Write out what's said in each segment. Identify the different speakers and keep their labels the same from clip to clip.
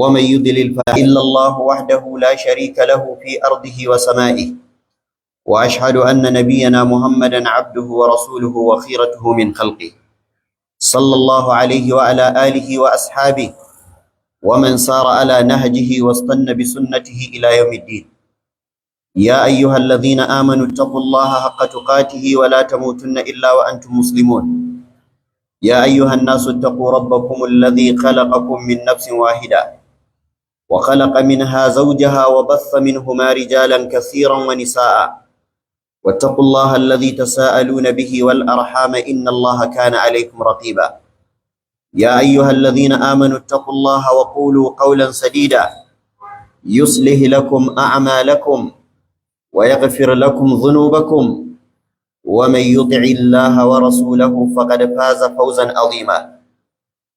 Speaker 1: ومن يضلل فلا إلا الله وحده لا شريك له في أرضه وسمائه، وأشهد أن نبينا محمدا عبده ورسوله وخيرته من خلقه، صلى الله عليه وعلى آله وأصحابه ومن سار على نهجه واستنى بسنته إلى يوم الدين. يا أيها الذين آمنوا اتقوا الله حق تقاته ولا تموتن إلا وأنتم مسلمون. يا أيها الناس اتقوا ربكم الذي خلقكم من نفس واحدة وخلق منها زوجها وبث منهما رجالا كثيرا ونساء، واتقوا الله الذي تساءلون به والأرحام إن الله كان عليكم رقيبا. يا أيها الذين آمنوا اتقوا الله وقولوا قولا سديدا يصلح لكم أعمالكم ويغفر لكم ذنوبكم، ومن يطع الله ورسوله فقد فاز فوزا عظيما.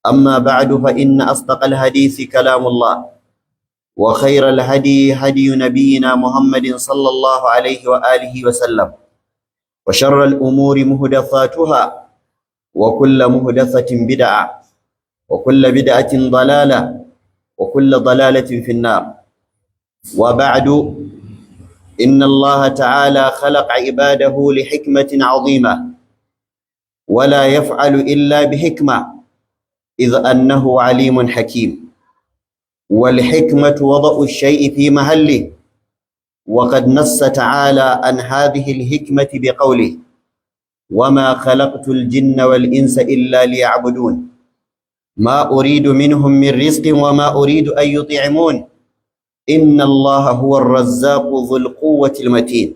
Speaker 1: أما بعد، فإن أصدق الحديث كلام الله، وخير الهدي هدي نبينا محمد صلى الله عليه وآله وسلم، وشر الأمور محدثاتها، وكل محدثة بدعة، وكل بدعة ضلالة، وكل ضلالة في النار. وبعد، إن الله تعالى خلق عباده لحكمة عظيمة، ولا يفعل إلا بحكمة، إذ أنه عليم حكيم. والحكمة وضع الشيء في محله، وقد نص تعالى عن هذه الحكمة بقوله: وما خلقت الجن والإنس إلا ليعبدون ما أريد منهم من رزق وما أريد أن يطعمون إن الله هو الرزاق ذو القوة المتين.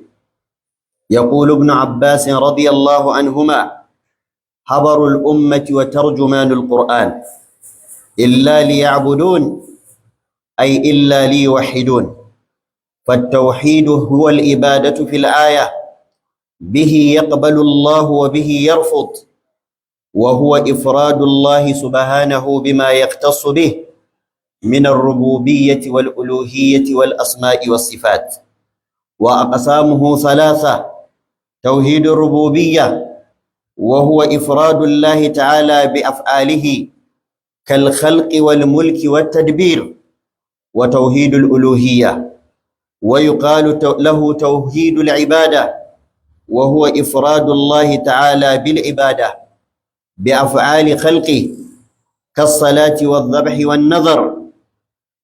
Speaker 1: يقول ابن عباس رضي الله عنهما: حبر الأمة وترجمان القرآن، إلا ليعبدون أي إلا ليوحدون. فالتوحيد هو العبادة في الآية، به يقبل الله وبه يرفض، وهو إفراد الله سبحانه بما يختص به من الربوبية والألوهية والأسماء والصفات. وأقسامه ثلاثة: توحيد الربوبية، وهو إفراد الله تعالى بأفعاله كالخلق والملك والتدبير. وتوحيد الألوهية، ويقال له توحيد العبادة، وهو إفراد الله تعالى بالعبادة بأفعال خلقه كالصلاة والذبح والنذر.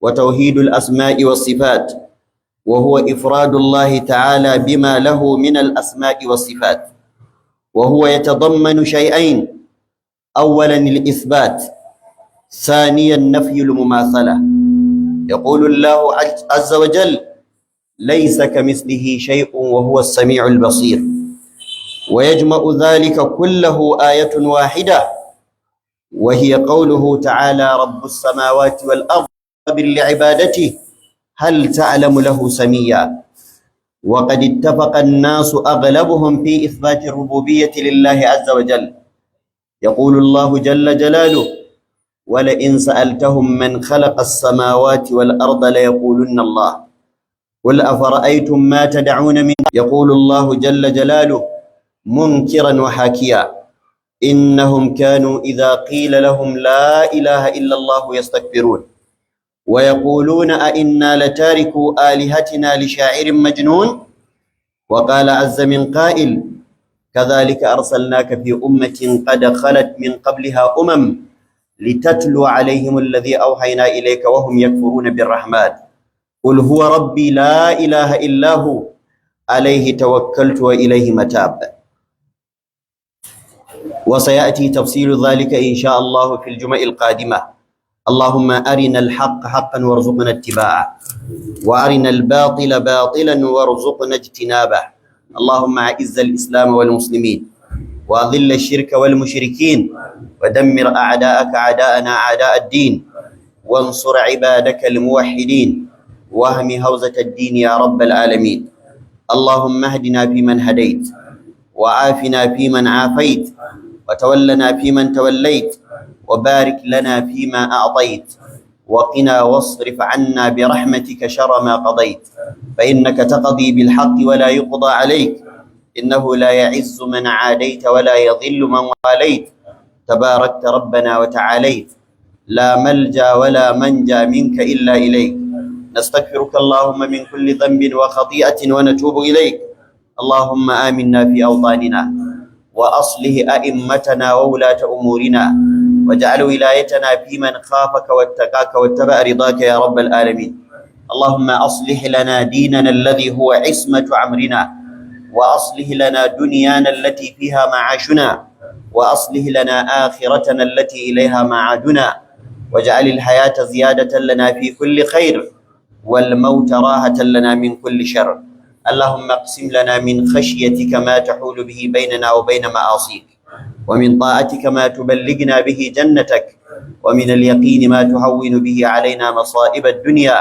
Speaker 1: وتوحيد الأسماء والصفات، وهو إفراد الله تعالى بما له من الأسماء والصفات، وهو يتضمن شيئين: أولا الإثبات، ثانيا نفي المماثلة. يقول الله عز وجل: ليس كمثله شيء وهو السميع البصير. ويجمع ذلك كله آية واحدة، وهي قوله تعالى: رب السماوات والأرض لعبادته هل تعلم له سميا. وقد اتفق الناس أغلبهم في إثبات الربوبية لله عز وجل. يقول الله جل جلاله: ولئن سألتهم من خلق السماوات والأرض ليقولن الله قل أفرأيتم ما تدعون من. يقول الله جل جلاله منكرا وحاكيا: إنهم كانوا إذا قيل لهم لا إله إلا الله يستكبرون ويقولون أئنا لتاركوا آلهتنا لشاعر مجنون. وقال عز من قائل: كذلك أرسلناك في أمة قد خلت من قبلها لتتلو عليهم الذي أوحينا إليك وهم يكفرون بالرحمن قل هو ربي لا إله إلا هو عليه توكلت وإليه متاب. وسيأتي تفصيل ذلك إن شاء الله في الجمع القادمة. اللهم أرنا الحق حقا وارزقنا اتباعه، وأرنا الباطل باطلا وارزقنا اجتنابه. اللهم أعز الإسلام والمسلمين، وأذل الشرك والمشركين، ودمر أعداءك أعداءنا أعداء الدين، وانصر عبادك الموحدين، واهم هوزة الدين يا رب العالمين. اللهم اهدنا فيمن هديت، وعافنا فيمن عافيت، وتولنا فيمن توليت، وبارك لنا فيما أعطيت، وقنا واصرف عنا برحمتك شر ما قضيت، فإنك تقضي بالحق ولا يقضى عليك، إنه لا يعز من عاديت ولا يضل من واليت، تباركت ربنا وتعاليت. لا ملجأ ولا منجا منك إلا إليك، نستغفرك اللهم من كل ذنب وخطيئة ونتوب إليك. اللهم آمنا في أوطاننا وأصله أئمتنا وولاة أمورنا، واجعل ولايتنا في من خافك واتقاك واتبع رضاك يا رب العالمين. اللهم أصلح لنا ديننا الذي هو عصمة أمرنا، وأصلح لنا دنيانا التي فيها معاشنا، وأصلح لنا آخرتنا التي إليها معادنا، واجعل الحياة زيادة لنا في كل خير، والموت راحة لنا من كل شر. اللهم اقسم لنا من خشيتك ما تحول به بيننا وبين معاصيك، ومن طاعتك ما تبلغنا به جنتك، ومن اليقين ما تهون به علينا مصائب الدنيا.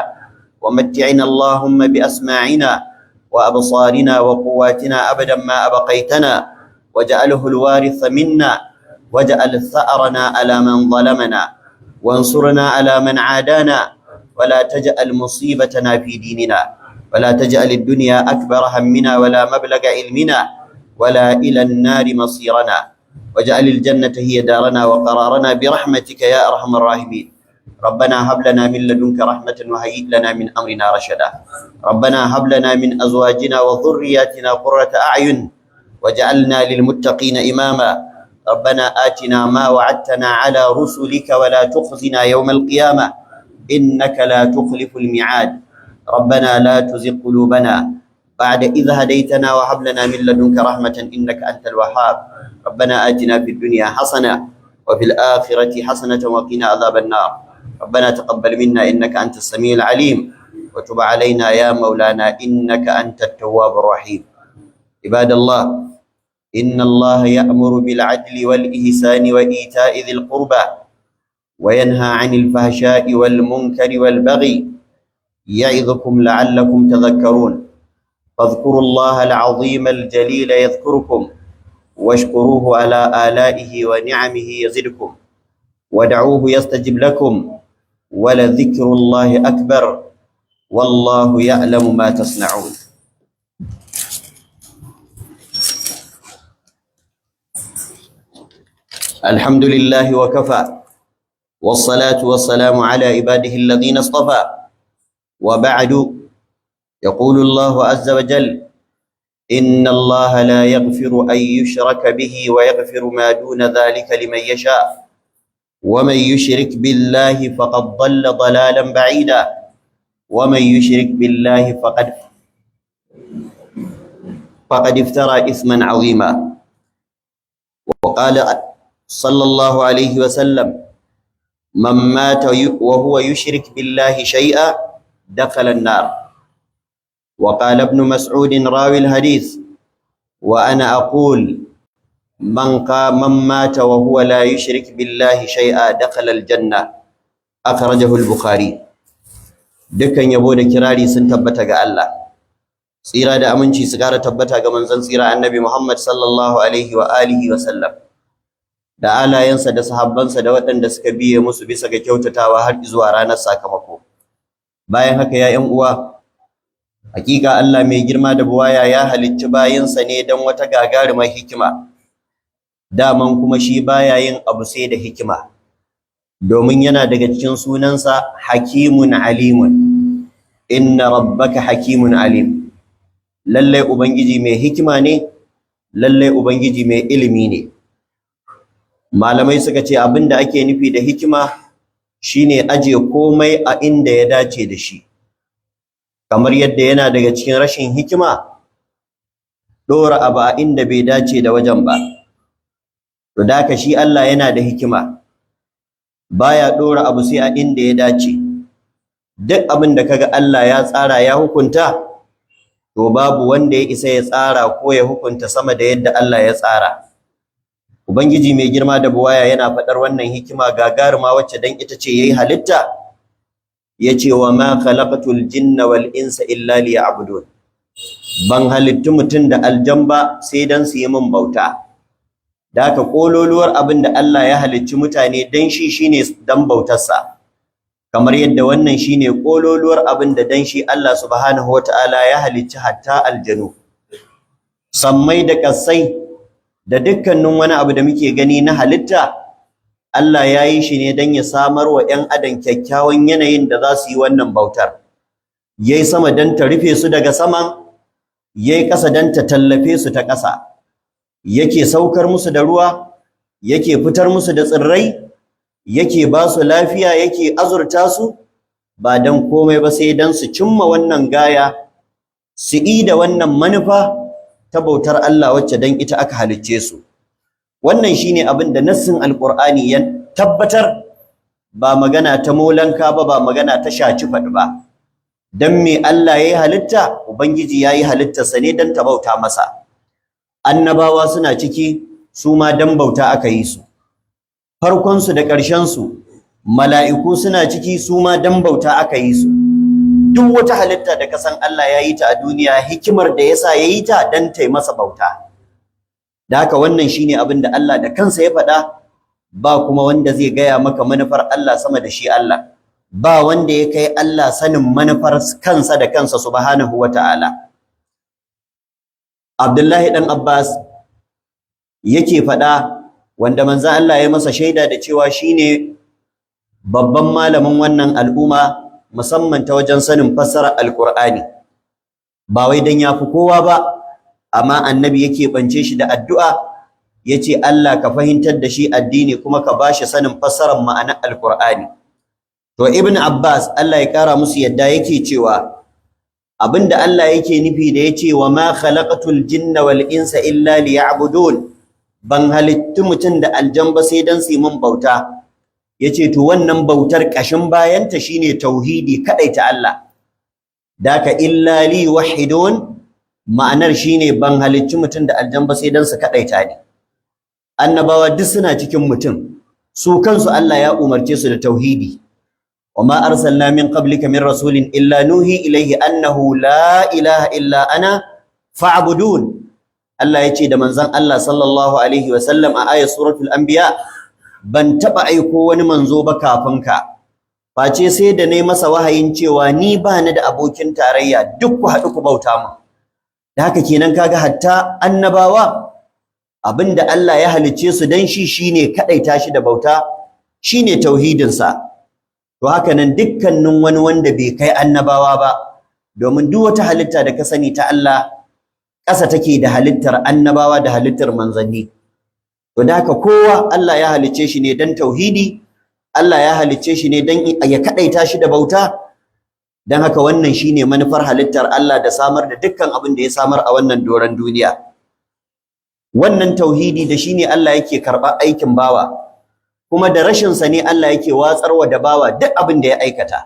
Speaker 1: ومتعنا اللهم بأسماعنا وأبصارنا وقواتنا أبدا ما أبقيتنا، واجعله الوارث منا، واجعل ثأرنا على من ظلمنا، وانصرنا على من عادانا، ولا تجعل مصيبتنا في ديننا، ولا تجعل الدنيا أكبر همنا ولا مبلغ علمنا، ولا إلى النار مصيرنا، واجعل الجنة هي دارنا وقرارنا برحمتك يا أرحم الراحمين. ربنا هب لنا من لدنك رحمة وهيئ لنا من أمرنا رشدا. ربنا هب لنا من أزواجنا وذرياتنا قرة أعين واجعلنا للمتقين إماما. ربنا آتنا ما وعدتنا على رسلك ولا تخزنا يوم القيامة إنك لا تخلف الميعاد. ربنا لا تزغ قلوبنا بعد إذ هديتنا وهب لنا من لدنك رحمة إنك أنت الوهاب. ربنا آتنا في الدنيا حسنة وفي الآخرة حسنة وقنا عذاب النار. ربنا تقبل منا إنك أنت السميع العليم، وتب علينا يا مولانا إنك أنت التواب الرحيم. عباد الله، إن الله يأمر بالعدل والإحسان وإيتاء ذي القربى، وينهى عن الفحشاء والمنكر والبغي، يعظكم لعلكم تذكرون. فاذكروا الله العظيم الجليل يذكركم، واشكروه على آلائه ونعمه يزدكم، ودعوه يستجب لكم، ولذكر الله أكبر، والله يعلم ما تصنعون. الحمد لله وكفى، والصلاة والسلام على عباده الذين اصطفى، وبعد. يقول الله عز وجل: إن الله لا يغفر أن يشرك به ويغفر ما دون ذلك لمن يشاء، ومن يشرك بالله فقد ضل ضلالا بعيدا، ومن يشرك بالله فقد افترى إثما عظيما. وقال صلى الله عليه وسلم: من مات وهو يشرك بالله شيئا دخل النار. وقال ابن مسعود راوي الحديث: وأنا أقول من مات وهو لا يشرك بالله شيئا دخل الجنة. أخرجه البخاري. dukkan yabo da kirari sun tabbata ga Allah, tsira da aminci su kara tabbata ga manzon tsira annabi Muhammad sallallahu alaihi wa alihi wa sallam, da alayensa da sahabbansa da waɗanda suka biye musu bisa ga kyautatawa har zuwa ranar sakamako. Bayan haka ya ƴan uwa, hakika Allah mai girma da buwaya ya halicci bayinsa ne don wata gagarumar hikima. Daman kuma shi baya yin abu sai da hikima, domin yana daga cikin sunansa Hakimun Alimun. Inna rabbaka hakimun alim. Lallai Ubangiji mai hikima ne, lallai Ubangiji mai ilimi ne. Malamai suka ce abin da ake nufi da hikima shine aje komai a inda ya dace da shi. Kamar yadda yana daga cikin rashin hikima ɗora abu a inda bai dace da wajen ba. To da haka shi Allah yana da hikima, baya ɗora abu sai a inda ya dace. Duk abin da kaga Allah ya tsara ya hukunta, to babu wanda ya isa ya tsara ko ya hukunta sama da yadda Allah ya tsara. Ubangiji mai girma da buwaya yana faɗar wannan hikima gagaruma wacce dan ita ce yayi halitta, yace wa ma khalaqatul jinna wal insa illa liya'budun. Ban halittu mutum da aljan ba sai dan su yi min bauta. Da haka kololuwar abin da Allah ya halicci mutane dan shi shine dan bautarsa, kamar yadda wannan shine kololuwar abin da dan shi Allah subhanahu wataala ya halicci hatta aljanu. Sammai da kasai da dukkanin wani abu da muke gani na halitta, Allah ya yi shi ne don ya samar wa ‘yan adam kyakkyawan yanayin da za su yi wannan bautar. Ya yi sama don ta rufe su daga saman, ya yi ƙasa don ta tallafe su ta ƙasa. Yake saukar musu da ruwa, yake fitar musu da tsirrai, yake ba su lafiya, yake azurta su, ba don komai ba sai don su cimma wannan gaya, su da wannan manufa ta bautar Allah wacce don ita aka halicce su. Wannan shine abin da nassin alqur'ani ya tabbatar, ba magana ta molanka ba magana ta shaci faɗi ba. Dan me Allah yayi halitta? Ubangiji yayi halittarsa ne dan ta bauta masa. Annabawa suna ciki, su ma dan bauta aka yi su. Farkon su da ƙarshen su, mala'iku suna ciki, su ma dan bauta aka yi su. Duk wata halitta da ka san Allah ya yi ta a duniya, hikimar da yasa ya yi ta dan ta yi masa bauta. Da haka wannan shine abin da Allah da kansa ya faɗa, ba kuma wanda zai gaya maka manufar Allah sama da shi Allah, ba wanda ya kai Allah sanin manufar kansa da kansa subhanahu wata'ala. Abdullahi dan Abbas yake faɗa, wanda manzon Allah ya masa shaida da cewa shine babban malamin wannan al'umma, musamman ta wajen sanin fassarar alqur'ani, ba wai dan yafi kowa ba, amma annabi yake bance shi da addu'a, yace Allah ka fahimtar da shi addini kuma ka bashi sanin fassarar ma'anar alqur'ani. To Ibn Abbas Allah ya kara musu yadda yake cewa abinda Allah yake nufi da yace wa ma khalaqatul jinna wal insa illa liya'budun, ban halittu mutum da aljan ba sai dan su mun bauta. Yace to wannan bautar kashin bayanta shine tauhidi, kadaita Allah. Daka illa li wahidun, ma'anar shine ban halicci mutum da aljan ba sai dan su kadaita ni. Annabawa duk suna cikin mutum, su kansu Allah ya umarce su da tauhidi. وما أرسلنا من قبلك من رسول إلا نوحي إليه أنه لا إله إلا أنا فاعبدون. الله يجي da manzon Allah sallallahu alaihi wasallam a ayat suratul anbiya, ban taba aiko wani manzo ba kafin ka face sai da nayi masa wahayin cewa ni ba ni da abokin tarayya, duk ku haɗu ku bauta mu. Da haka kenan kaga hatta annabawa abinda Allah ya halicce su dan shi shine kadaita shi da bauta, shine tauhidin sa. To haka nan dukkanin wani wanda bai kai annabawa ba, domin duk wata halitta da ka sani ta Allah ƙasa take da halittar annabawa da halittar manzanni. To da haka kowa Allah ya halicce shi ne dan tauhidi, Allah ya halicce shi ne dan ya kadaita shi da bauta. Dan haka wannan shine manufar halittar Allah da samar da dukkan abin da ya samar a wannan doron duniya. Wannan tauhidi da shine Allah yake karɓar aikin bawa, kuma da rashin sa ne Allah yake watsarwa da bawa duk abin da ya aikata.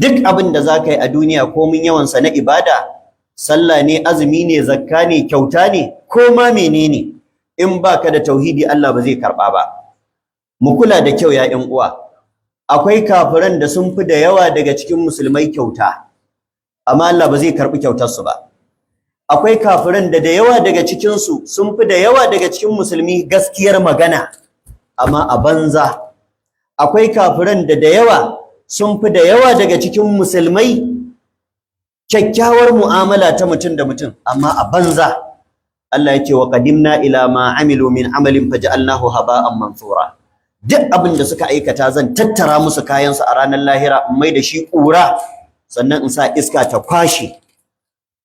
Speaker 1: Duk abin da zaka yi a duniya komin yawan sa na ibada, sallah ne, azumi ne, zakka ne, kyauta ne, ko ma menene, in baka da tauhidi Allah ba zai karba ba. Mu kula da kyau ya ƴan uwa, akwai kafiran da sun fi da yawa daga cikin musulmai kyauta, amma Allah ba zai karbi kyautar su ba. Akwai kafiran da yawa daga cikin su sun fi da yawa daga cikin musulmi gaskiyar magana, amma a banza. Akwai kafiran da yawa sun fi da yawa daga cikin musulmai kyakkyawar mu'amala ta mutum da mutum, amma a banza. Allah yake wa qadimna ila ma amilu min amalin faj'alnahu haba'an mansura. Duk abin da suka aikata zan tattara musu kayan su a ranar lahira, in mai da shi ƙura, sannan in sa iska ta kwashe.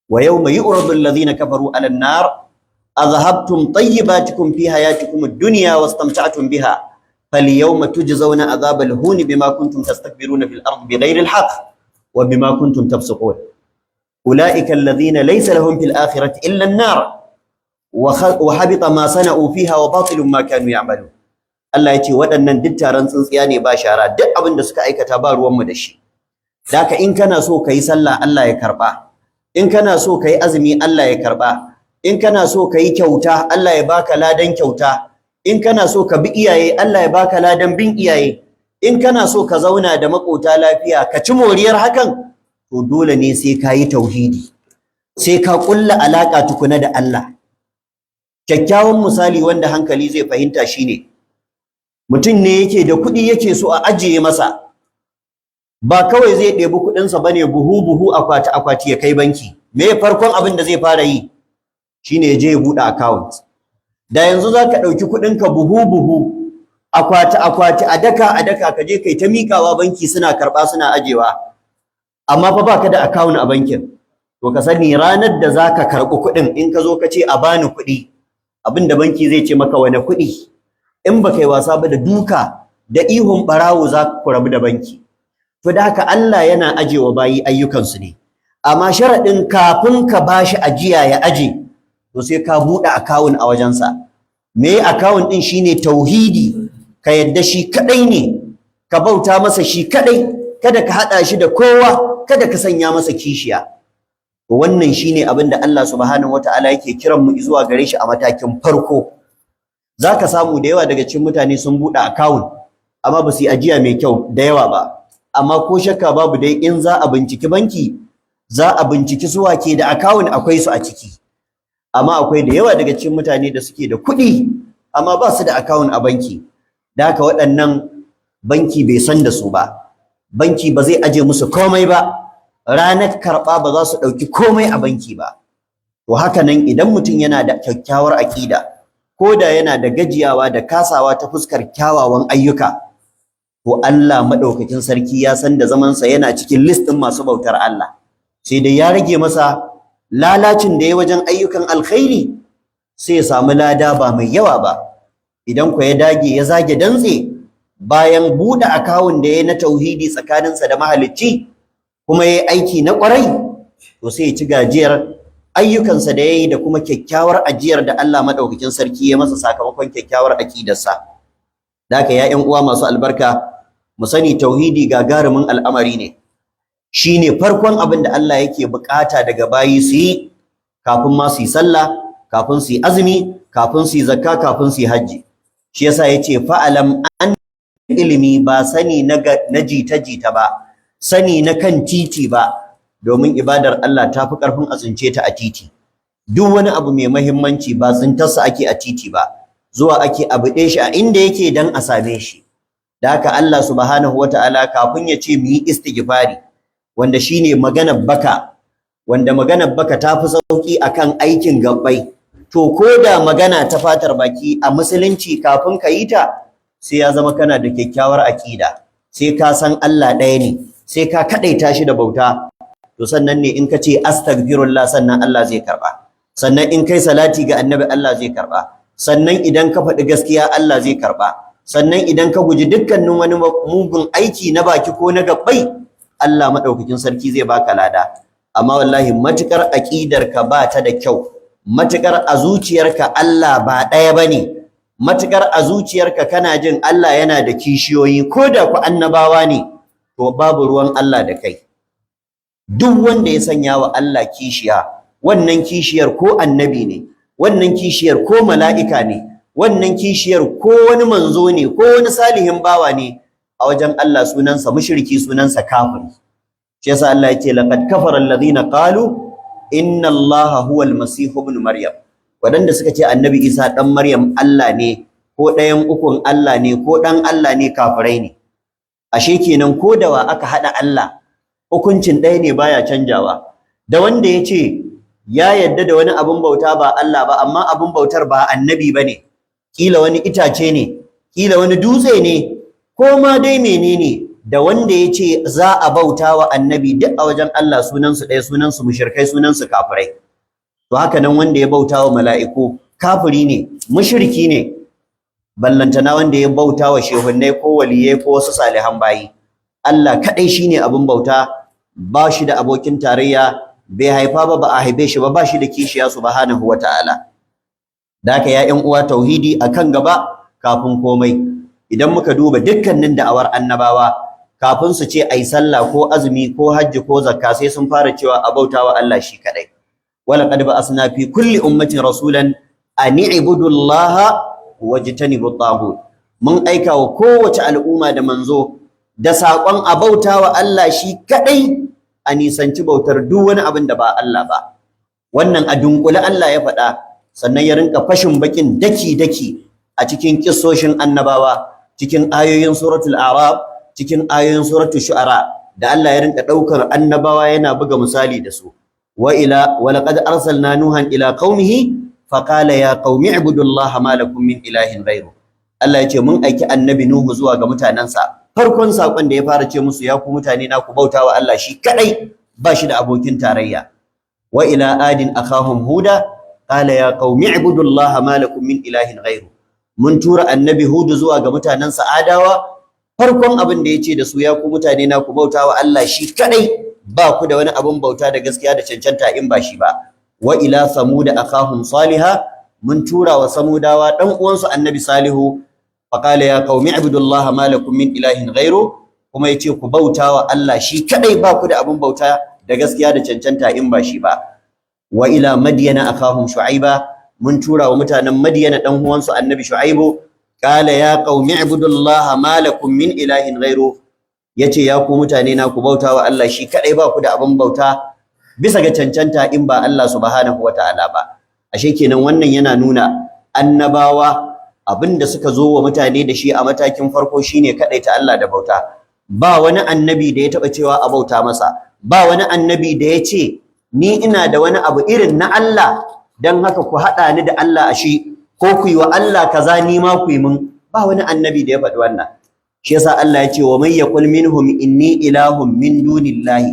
Speaker 1: Wa yawma yu'radu alladhina kafaru 'ala an-nar أذهبتم طيباتكم في حياتكم الدنيا واستمتعتم بها فاليوم تجزون عذاب الهون بما كنتم تستكبرون في الأرض بغير الحق وبما كنتم تفسقون أولئك الذين ليس لهم في الآخرة إلا النار وحبط ما صنعوا فيها وباطل ما كانوا يعملون. Allah ya ce waɗannan duk taron tsintsiya ne ba shara, duk abin da suka aikata ba ruwanmu da shi. Daka in kana so ka yi sallah Allah ya karɓa, in kana so ka yi azumi Allah ya karɓa, in kana so ka yi kyauta Allah ya baka ladan kyauta, in kana so ka bi iyaye Allah ya baka ladan bin iyaye, in kana so ka zauna da makota lafiya ka ci moriyar hakan, to dole ne sai ka yi tauhidi, sai ka kulla alaka tukuna da Allah. Kyakkyawan misali wanda hankali zai fahimta shine mutum ne yake da kuɗi yake so a ajiye masa, ba kawai zai ɗebi kuɗinsa bane buhu akwati ya kai banki. Me farkon abin da zai fara yi shine ya je ya buɗe account. Da yanzu zaka ɗauki kuɗinka buhu akwati a daka ka je kai ta miƙawa banki suna karɓa suna ajewa, amma fa baka da account a bankin. To ka sani ranar da zaka karɓi kuɗin in ka zo ka ce a bani kuɗi, abinda banki zai ce maka wane kuɗi, in baka yi wasa ba da duka da ihun ɓarawo za ku rabu da banki. To da haka Allah yana ajewa bayi ayyukansu ne, amma sharaɗin kafin ka bashi ajiya ya aje, to sai ka buɗe account a wajensa. Me account ɗin shine tauhidi, ka yadda shi kaɗai ne, ka bauta masa shi kaɗai, kada ka haɗa shi da kowa, kada ka sanya masa kishiya. Wannan shine abin da Allah subhanahu wataala yake kiran mu zuwa gare shi a matakin farko. Zaka samu da yawa daga cikin mutane sun buɗe account amma ba su yi ajiya mai kyau da yawa ba, amma ko shakka babu dai in za a binciki banki, za a binciki su wake da account akwai su a ciki. Amma akwai da yawa daga cikin mutane da suke da kuɗi amma ba su da account a banki, da haka waɗannan banki bai san da su ba, banki ba zai aje musu komai ba, ranar karɓa ba za su ɗauki komai a banki ba. To haka nan idan mutum yana da kyakkyawar aƙida, ko da yana da gajiyawa da kasawa ta fuskar kyawawan ayyuka, to Allah maɗaukakin sarki ya san da zamansa yana cikin list ɗin masu bautar Allah, sai dai ya rage masa lalacin da ya wajen ayyukan alkhairi, sai ya samu lada ba mai yawa ba. Idan ku ya dage ya zage dantse bayan buɗe akawun da ya na tauhidi tsakaninsa da mahalicci, kuma ya yi aiki na ƙwarai, to sai ya ci gajiyar ayyukansa da ya yi da kuma kyakkyawar ajiyar da Allah maɗaukakin sarki ya masa sakamakon kyakkyawar aƙidarsa. Da haka ya ƴan uwa masu albarka, mu sani tauhidi gagarumin al'amari ne, shine farkon abin da Allah yake bukata daga bayi su yi kafin ma su yi sallah, kafin su yi azumi, kafin su yi zakka, kafin su yi hajji. Shi yasa yace fa'alam an ilimi ba sani na jita-jita ba, sani na kan titi ba, domin ibadar Allah ta fi ƙarfin a tsince ta a titi. Duk wani abu mai muhimmanci ba tsintarsa ake a titi ba, zuwa ake a buɗe shi a inda yake dan a same shi. Da haka Allah subhanahu wataala kafin ya ce mu yi istighfari, wanda shine maganar baka, wanda maganar baka ta fi sauki akan aikin gabbai, to ko da magana ta fatar baki a musulunci kafin ka yi ta, sai ya zama kana da kyakkyawar aƙida, sai ka san Allah ɗaya ne, sai ka kaɗaita shi da bauta, to sannan ne in ka ce astaghfirullah sannan Allah zai karɓa, sannan in kai salati ga annabi Allah zai karɓa, sannan idan ka faɗi gaskiya Allah zai karɓa, sannan idan ka guji dukkanin wani mugun aiki na baki ko na gabbai, Allah maɗaukakin sarki zai baka lada. Amma wallahi matukar aƙidarka ba ta da kyau, matukar a zuciyarka Allah ba ɗaya bane, matukar a zuciyarka kana jin Allah yana da kishiyoyi ko da ku annabawa ne, to babu ruwan Allah da kai. Duk wanda ya sanya wa Allah kishiya, wannan kishiyar ko annabi ne, wannan kishiyar ko mala'ika ne, wannan kishiyar ko wani manzo ne, ko wani salihin bawa ne, a wajen Allah sunansa mushriki, sunansa kafiri. Shi yasa Allah yake laqad kafara alladhina qalu inna Allaha huwa al-masih ibn Maryam. Wadanda suka ce annabi Isa dan Maryam Allah ne, ko ɗayan ukun Allah ne, ko dan Allah ne, kafirai ne. Ashe kenan ko da wa aka hada Allah, hukuncin ɗaya ne baya canjawa. Da wanda ya ce ya yadda da wani abun bauta ba Allah ba, amma abun bautar ba annabi bane, kila wani itace ne, kila wani dutse ne, ko ma dai menene, da wanda ya ce za a bauta wa annabi duk a wajen Allah sunansu ɗaya, sunansu mushrikai, sunansu kafirai. To haka nan wanda ya bauta wa mala'iku kafiri ne, mushriki ne, ballantana wanda ya bauta wa shehunnai ko waliyai ko wasu salihan bayi. Allah kaɗai shine abin bauta, ba shi da abokin tarayya, bai haifa ba, ba a haife shi ba, ba shi da kishiya subhanahu wata'ala. Da haka ya ƴan uwa, tauhidi akan gaba kafin komai. Idan muka duba dukkanin da'awar annabawa, kafin su ce ai sallah ko azumi ko hajji ko zakka, sai sun fara cewa a bautawa Allah shi kadai. Walaqad ba'asna fi kulli ummatin rasulan an i'budu Allaha wajtanibu at-taghut. Mun aika wa kowace al'umma da manzo da saƙon a bautawa Allah shi kadai, a nisanci bautar duk wani abin da ba Allah ba. Wannan a dunkule Allah ya faɗa, sannan ya rinka fashin bakin daki-daki a cikin kissoshin annabawa, cikin ayoyin suratul A'raf, cikin ayoyin suratul Shu'ara, da Allah ya rinka daukar annabawa yana buga misali da su. Wa laqad arsalna nuhan ila qaumihi faqala ya qaumi ibudullaha ma lakum min ilahin ghayru. Allah ya ce mun aiki annabi Nuhu zuwa ga mutanensa farkon sakon da ya fara ce musu ya ku mutane na ku bautawa Allah shi kadai ba shi da abokin tarayya wa ila adin akhahum huda qala ya qaumi ibudullaha ma lakum min ilahin ghairu mun tura annabi Hudu zuwa ga mutanensa Adawa farkon abin da yace da su ya ku mutane na ku bautawa Allah shi kadai ba ku da wani abun bauta da gaskiya da cancanta in ba shi ba wa ila samud akhahum salihah mun tura wa samudawa dan uwansu annabi salihu faqala ya qaumi ibudullaha ma lakum min ilahin ghairu kuma yace ku bautawa Allah shi kadai ba ku da abun bauta da gaskiya da cancanta in ba shi ba wa ila madyana akahum shu'aiba mun tura wa mutanen madyana dan uwansu annabi shu'aibu qala ya qaumi ibudullaha ma lakum min ilahin ghairu yace ya ku mutane na ku bautawa Allah shi kadai ba ku da abun bauta bisa ga cancanta in ba Allah subhanahu wataala ba ashe kenan wannan yana nuna annabawa abinda suka zo wa mutane da shi a matakin farko shine kadaita Allah da bauta ba wani annabi da ya taba cewa a bauta masa ba wani annabi da ya ce ni ina da wani abu irin na Allah dan haka ku hada ni da Allah a shi ko ku yi wa Allah kaza ni ma ku yi mun ba wani annabi da ya faɗi wannan shi yasa Allah ya ce wa may yaqul minhum inni ilahun min dunillahi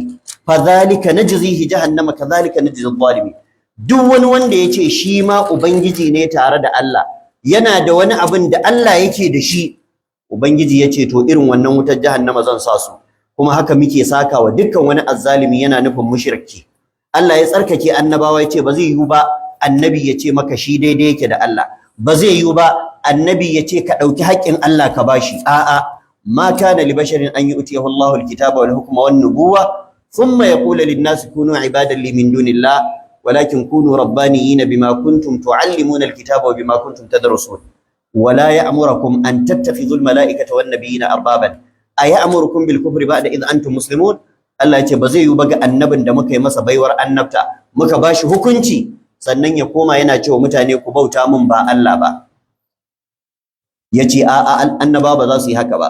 Speaker 1: fadhalika najzihi jahannama kadhalika najzi adh-dhalimin duk wani wanda ya ce shi ma ubangiji ne tare da Allah yana da wani abin da Allah yake da shi ubangiji yace to irin wannan wutar jahannama zan sa su kuma haka muke sakawa dukkan wani azzalimi yana nufin mushriki Allah ya tsarkake annabawa yace ba zai yiwu ba annabi yace maka shi daidai yake da Allah ba zai yiwu ba annabi yace ka dauki haƙƙin Allah ka bashi a'a ma kana li basharin an yu'tiyahu Allahu al-kitaba wal hukma wan nubuwa thumma yaqulu lin-nasi kunu ibadan li min dunillah ولكن كونوا ربانيين بما كنتم تعلمون الكتاب وبما كنتم تدرسون ولا يأمركم أن تتخذوا الملائكة والنبيين أربابا أيأمركم بالكفر بعد إذ أنتم مسلمون Allah yace ba zai yi ba ga annabin da muka yi masa baiwar annabta muka bashi hukunci sannan ya koma yana cewa mutane ku bauta mun ba Allah ba yace a annaba ba za su yi haka ba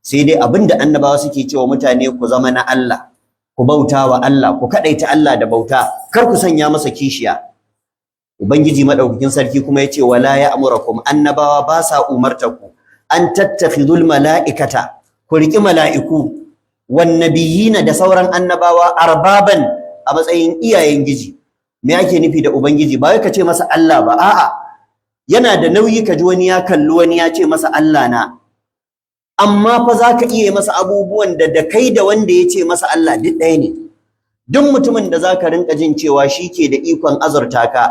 Speaker 1: sai dai abinda annabawa suke cewa mutane ku zama na Allah ku bauta wa Allah ku kadaita Allah da bauta kar ku sanya masa kishiya ubangiji madaukakin sarki kuma yace wala ya'murukum annabawa ba sa umartaku an tattakhidul malaikata ku riki malaiku wan nabiyina da sauran annabawa arbaban a matsayin iyayen giji me ake nufi da ubangiji ba wai ka ce masa Allah ba a'a yana da nauyi ka ji wani ya kalli wani ya ce masa Allah na amma fa zaka iya masa abubuwan da kai da wanda yace masa Allah duk ɗaya ne duk mutumin da zaka rinka jin cewa shike da ikon azurta ka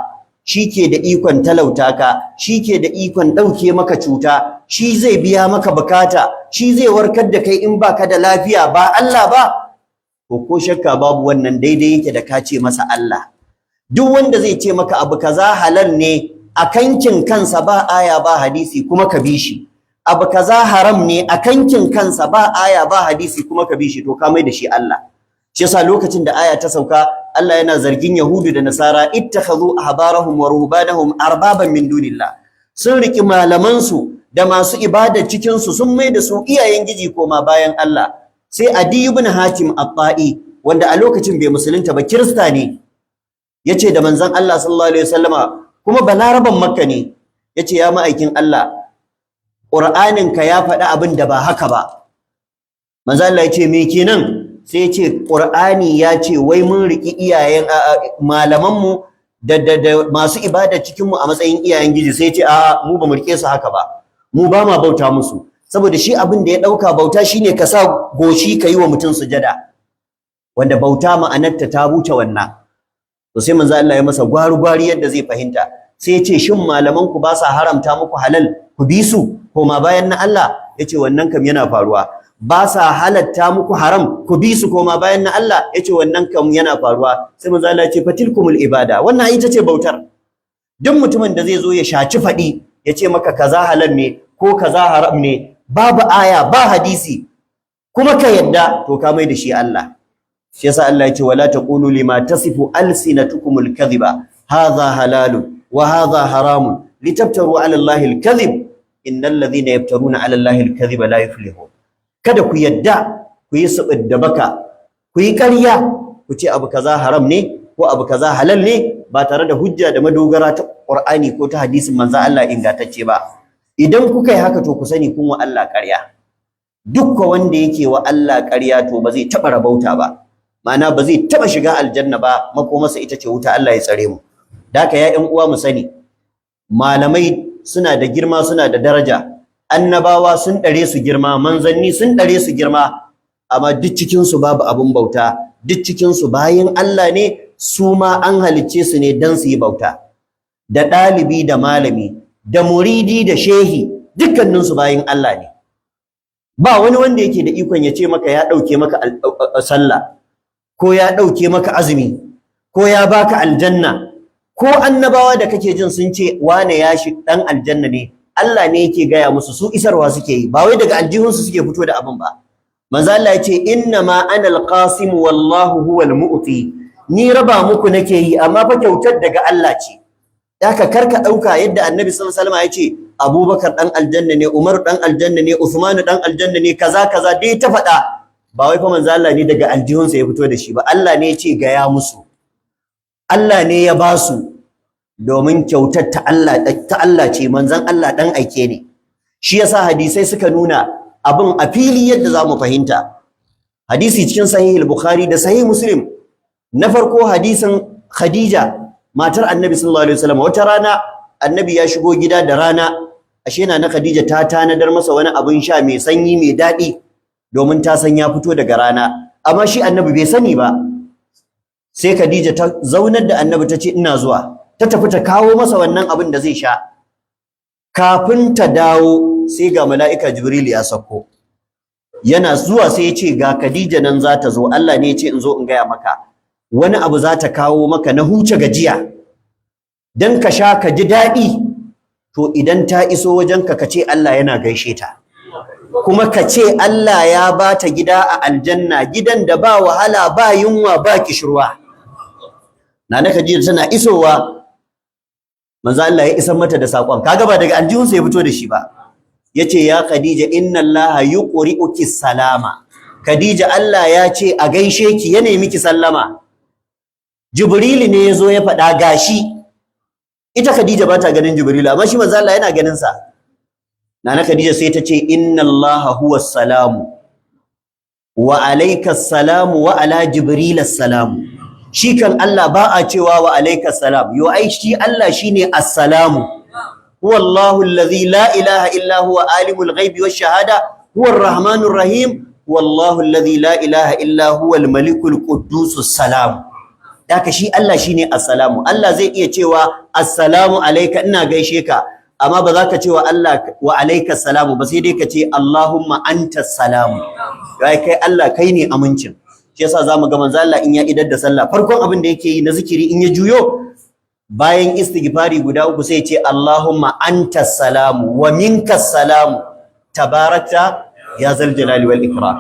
Speaker 1: shike da ikon talauta ka shike da ikon dauke maka cuta shi zai biya maka bukata shi zai warkar da kai in baka da lafiya ba Allah ba ko shakka babu wannan daidai yake da ka ce masa Allah duk wanda zai ce maka abu kaza halal ne a kankin kansa ba aya ba hadisi kuma ka bi shi abu kaza haram ne a kankin kansa ba aya ba hadisi kuma ka bi shi to ka mai da shi Allah shi yasa lokacin da aya ta sauka Allah yana zargin Yahudu da Nasara ittakhadhu ahbarahum wa ruhbanahum arbaban min dunillah sun riki malaman su da masu ibada cikin su sun mai da su iyayen giji koma bayan Allah sai Adi ibn Hatim at-Ta'i wanda a lokacin bai musulunta ba kirista ne yace da manzon Allah sallallahu alaihi wasallama kuma balaraban Makka ne yace ya ma'aikin Allah Qur'aninka ya faɗi abin da ba haka ba manzo Allah yace me kenan sai yace Qur'ani ya ce wai mun riki iyayen malaman mu da masu ibada cikin mu a matsayin iyayen giji sai yace a mu ba mu rike su haka ba mu ba ma bauta musu saboda shi abin da ya dauka bauta shine ka sa goshi kai wa mutum sujada wanda bauta ma'anarta ta buce wannan to sai manzo Allah ya masa gwari yadda zai fahimta sai yace shin malaman ku ba sa haramta muku halal ku bi su koma bayan na Allah yace wannan kam yana faruwa ba sa halatta muku haram ku bi su koma bayan na Allah yace wannan kam yana faruwa sai manzo Allah yace fatilkumul ibada wannan ita ce bautar duk mutumin da zai zo ya shaci fadi yace maka kaza halal ne ko kaza haram ne babu aya ba hadisi kuma ka yadda to ka mai da shi Allah shi yasa Allah yace wala taqulu lima tasifu alsinatukumul kadhiba hadha halalun wa hadha haramun litabtaru ala Allahi al-kadhib innal ladhina yaftaruna ala Allahi al-kadhiba la yuflihun kada ku yadda ku yi sabidda baka ku yi ƙarya ku ce abu kaza haram ne ko abu kaza halal ne ba tare da hujja da madogara ta Qur'ani ko ta hadisin manzo Allah ingantacce ba idan kuka yi haka to ku sani kun wa Allah ƙarya. Dukka wanda yake wa Allah ƙarya to ba zai taɓa rabauta ba, ma'ana ba zai taɓa shiga aljanna ba, makomarsa ita ce wuta. Allah ya tsare mu. Da haka ya ƴan uwa mu sani, malamai suna da girma, suna da daraja, annabawa sun ɗare su girma, manzanni sun ɗare su girma, amma duk cikinsu babu abin bauta, duk cikinsu bayan Allah ne, su ma an halicce su ne don su yi bauta. Da ɗalibi da malami, da muridi da shehi, dukkaninsu bayan Allah ne. Ba wani wanda yake da ikon ya ce maka ya ɗauke maka sallah, ko ya ɗauke maka azumi, ko ya baka aljanna, ko annabawa da kake jin sun ce wane ya shi ɗan aljanna ne, Allah ne yake gaya musu, su isarwa suke yi, ba wai daga aljihunsu suke fito da abin ba. Manzo Allah ya ce inna ma ana alqasim wallahu huwal mu'ti, ni raba muku nake yi, amma fa kyautar daga Allah ce. Haka karka ɗauka yadda Annabi sallallahu alaihi wasallam ya ce Abubakar ɗan aljanna ne, Umar ɗan aljanna ne, Uthman ɗan aljanna ne, kaza kaza dai ta faɗa, ba wai fa manzo Allah ne daga aljihunsa ya fito da shi ba, Allah ne ya ce gaya musu, Allah ne ya ba su, domin kyautar ta Allah ce, manzon Allah ɗan aike ne. Shi yasa hadisai suka nuna abin a fili yadda za mu fahimta. Hadisi cikin sahih al-Bukhari da sahih Muslim, na farko hadisin Khadija matar Annabi sallallahu alaihi wasallam. Wata rana Annabi ya shigo gida da rana, ashe na Khadija ta tanadar masa wani abin sha mai sanyi mai daɗi, domin ta san ya fito daga rana, amma shi Annabi bai sani ba. Sai Khadija ta zaunar da Annabi ta ce ina zuwa, ta tafi ta kawo masa wannan abin da zai sha. Kafin ta dawo sai ga mala'ika Jibril ya sauko, yana zuwa sai ya ce ga Khadija nan za ta zo, Allah ne ya ce in zo in gaya maka wani abu za ta kawo maka na huce gajiya, don ka sha ka ji daɗi. To idan ta iso wajenka ka ce Allah yana gaishe ta, kuma ka ce Allah ya ba ta gida a aljanna, gidan da ba wahala, ba yunwa, ba kishirwa. Nana Khadija tana isowa, manzo Allah ya isar mata da saƙon, kaga ba daga aljihunsa ya fito da shi ba. Yace ya Khadija inna Allah yuqri'uki salama, Khadija Allah ya ce a gaishe ki, ya nemi ki sallama. Jibrilu ne yazo ya faɗa gashi. Ita Khadija ba ta ganin Jibrilu, amma shi manzo Allah yana ganin sa. Nana Khadija sai ta ce inna Allah huwa salamu wa alayka salamu wa ala Jibril salamu. Shi kan Allah ba a cewa wa alayka salam, yo ai shi Allah shine assalamu. Huwa Allahu allazi la ilaha illa huwa alimul ghaibi wash shahada huwa arrahmanur rahim. Huwa Allahu allazi la ilaha illa huwa al-malikul quddusus salam. Daka shi Allah shine assalamu. Allah zai iya cewa assalamu alayka, ina gaishe ka, amma ba za ka ce wa Allah wa alayka salamu ba, sai dai ka ce Allahumma antas salamu. Kai Allah kai ne amincin. Shi yasa zamu ga manzo Allah in ya idar da sallah, farkon abin da yake yi na zikiri in ya juyo bayan istighfari guda uku sai ya ce Allahumma antas salamu wa minkas salamu tabarakta ya zal jalali wal ikram.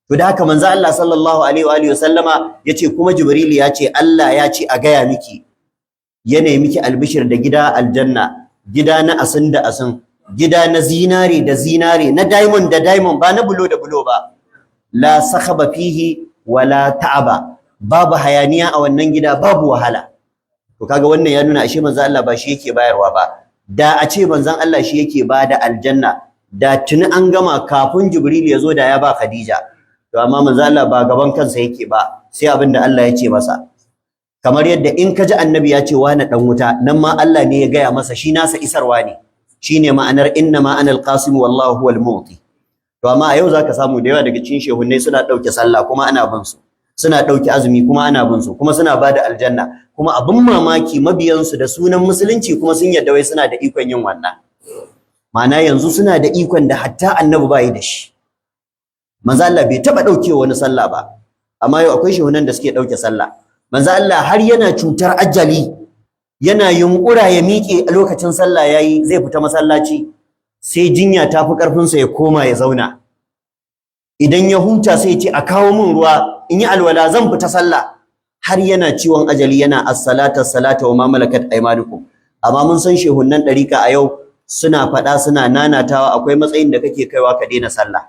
Speaker 1: To da haka manzo Allah sallallahu alaihi wa alihi wasallama yace kuma Jibril ya ce Allah ya ce a gaya miki, yana miki albishir da gida aljanna, gida na asin da asin, gida na zinare da zinare, na diamond da diamond, ba na bulo da bulo ba. La sakhaba fihi wala ta'aba, babu hayaniya a wannan gida, babu wahala. To kaga wannan ya nuna ashe manzo Allah ba shi yake bayarwa ba. Da a ce manzon Allah shi yake bada aljanna, da tuni an gama kafin Jibril ya zo da ya ba Khadija. To amma manzo Allah ba gaban kansa yake ba, sai abin da Allah ya ce masa. Kamar yadda in ka ji annabi ya ce wani dan wuta, nan ma Allah ne ya gaya masa, shi nasa isarwa ne. Shine ma'anar inna ma ana alqasim wallahu huwal mu'ti. To amma a yau zaka samu da yawa daga cikin shehunnai suna dauke sallah kuma ana bin su, suna dauke azumi kuma ana bin su, kuma suna bada aljanna, kuma abin mamaki mabiyan su da sunan musulunci kuma sun yarda wai suna da ikon yin wannan. Ma'ana yanzu suna da ikon da hatta annabi bai da shi. Manzo Allah bai taba dauke wani sallah ba, amma yau akwai shehunan da suke dauke sallah. Manzo Allah har yana cutar ajali, yana yunkura ya miƙe a lokacin sallah yayi, zai fita masallaci, sai jinya ta fi ƙarfinsa ya koma ya zauna. Idan ya huta sai ya ce a kawo min ruwa in yi alwala zan fita sallah, har yana ciwon ajali yana as-salata as-salata wa ma malakat aymanukum. Amma mun san shehunnan ɗarika a yau suna faɗa suna nanatawa akwai matsayin da kake kaiwa ka daina sallah.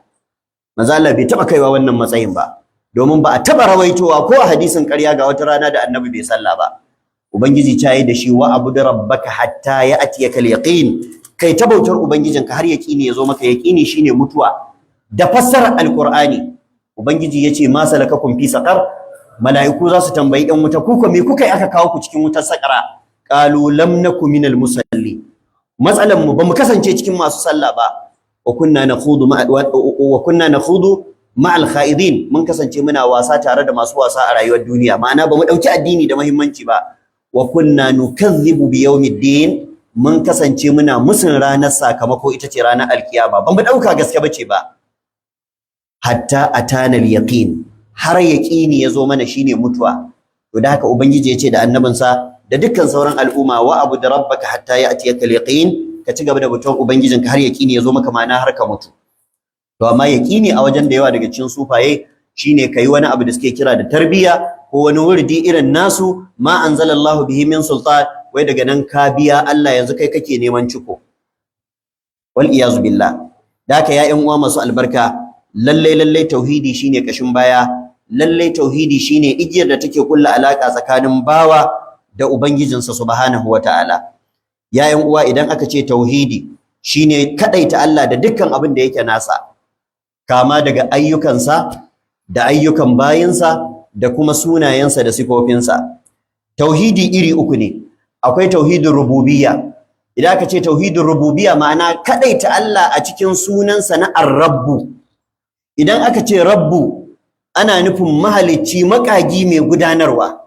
Speaker 1: Manzo Allah bai taɓa kaiwa wannan matsayin ba, domin ba a taɓa rawaitowa ko a hadisin ƙarya ga wata rana da annabi bai sallah ba. Ubangiji ta yi da shi wa abudu rabbaka hatta ya'tiyakal yaqin, kai ta bautar ubangijinka har yaqini ya zo maka. Yaqini shine mutuwa. Da fassarar alqur'ani ubangiji yace ma salakakum fi saqar, mala'iku za su tambayi ɗan wuta, ku me kuka yi aka kawo ku cikin wutar saqara? Qalu lam naku minal musalli, matsalan mu bamu kasance cikin masu sallah ba. Wa kunna nakhudu ma'al kha'idin, mun kasance muna wasa tare da masu wasa a rayuwar duniya, ma'ana bamu dauki addini da muhimmanci ba. Wa kunna nukazzibu bi yawmiddin, mun kasance muna musun ranar sakamako, ita ce ranar alkiyama, bamu dauka gaske bace ba. Hatta atana al-yaqin, har yaqini yazo mana shine mutuwa. To da haka ubangiji yace da annabinsa da dukkan sauran al'umma, wa abu da rabbaka hatta ya'tiyaka al-yaqin, ka ci gaba da bautar ubangijinka har yaqini yazo maka, ma'ana har ka mutu. To amma yaqini a wajen da yawa daga cikin sufaye shine kai wani abu da suke kira da tarbiya ko wani wurdi irin nasu, ma anzalallahu bihi min sultan, wai daga nan ka biya Allah, yanzu kai kake neman ciko. Wal iyazu billah. Da haka ya ƴan uwa masu albarka, lallai tauhidi shine kashin baya, lallai tauhidi shine igiyar da take kulla alaka tsakanin bawa da ubangijinsa subhanahu wataala. Ya ƴan uwa, idan aka ce tauhidi shine kadaita Allah da dukkan abin da yake nasa, kama daga ayyukansa da ayyukan bayinsa da kuma sunayensa da sifofinsa. Tauhidi iri uku ne. Akwai tauhidin rububiyya. Idan aka ce tauhidin rububiyya, ma'ana kadaita Allah a cikin sunansa na ar-rabbu. Idan aka ce rabbu, ana nufin mahalicci, makagi, mai gudanarwa.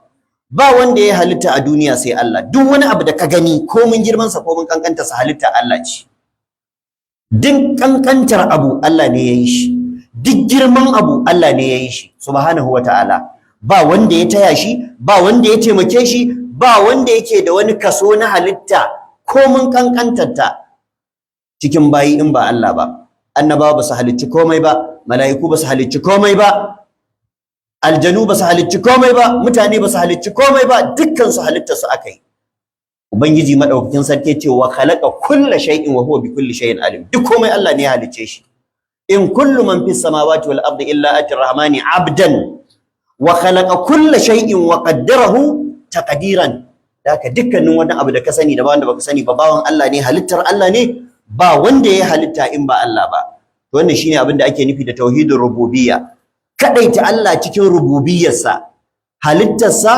Speaker 1: Ba wanda ya halitta a duniya sai Allah. Duk wani abu da ka gani, ko mun girman sa ko mun kankanta sa, halitta Allah ce. Duk kankantar abu Allah ne ya yi shi, duk girman abu Allah ne ya yi shi subhanahu wataala. Ba wanda ya taya shi, ba wanda ya taimake shi, ba wanda yake da wani kaso na halitta ko mun kankantarta cikin bayi in ba Allah ba. Annabawa ba su halicci komai ba, mala'iku ba su halicci komai ba, aljanu ba su halicci komai ba, mutane ba su halicci komai ba, dukkan su halitta su akai. Ubangiji madaukakin sarki ce wa khalaqa kulla shay'in wa huwa bi kulli shay'in alim. Duk komai Allah ne ya halicce shi. In kullu man fis samawati wal ardi illa atir rahmani abdan wa khalaqa kulla shay'in wa qaddarahu taqdiran. Daka dukkanin wani abu da ka sani da wanda baka sani ba, bawan Allah ne, halittar Allah ne, ba wanda ya halitta in ba Allah ba. To wannan shine abin da ake nufi da tauhidin rububiyya. Kadaita Allah cikin rububiyyarsa, halittarsa,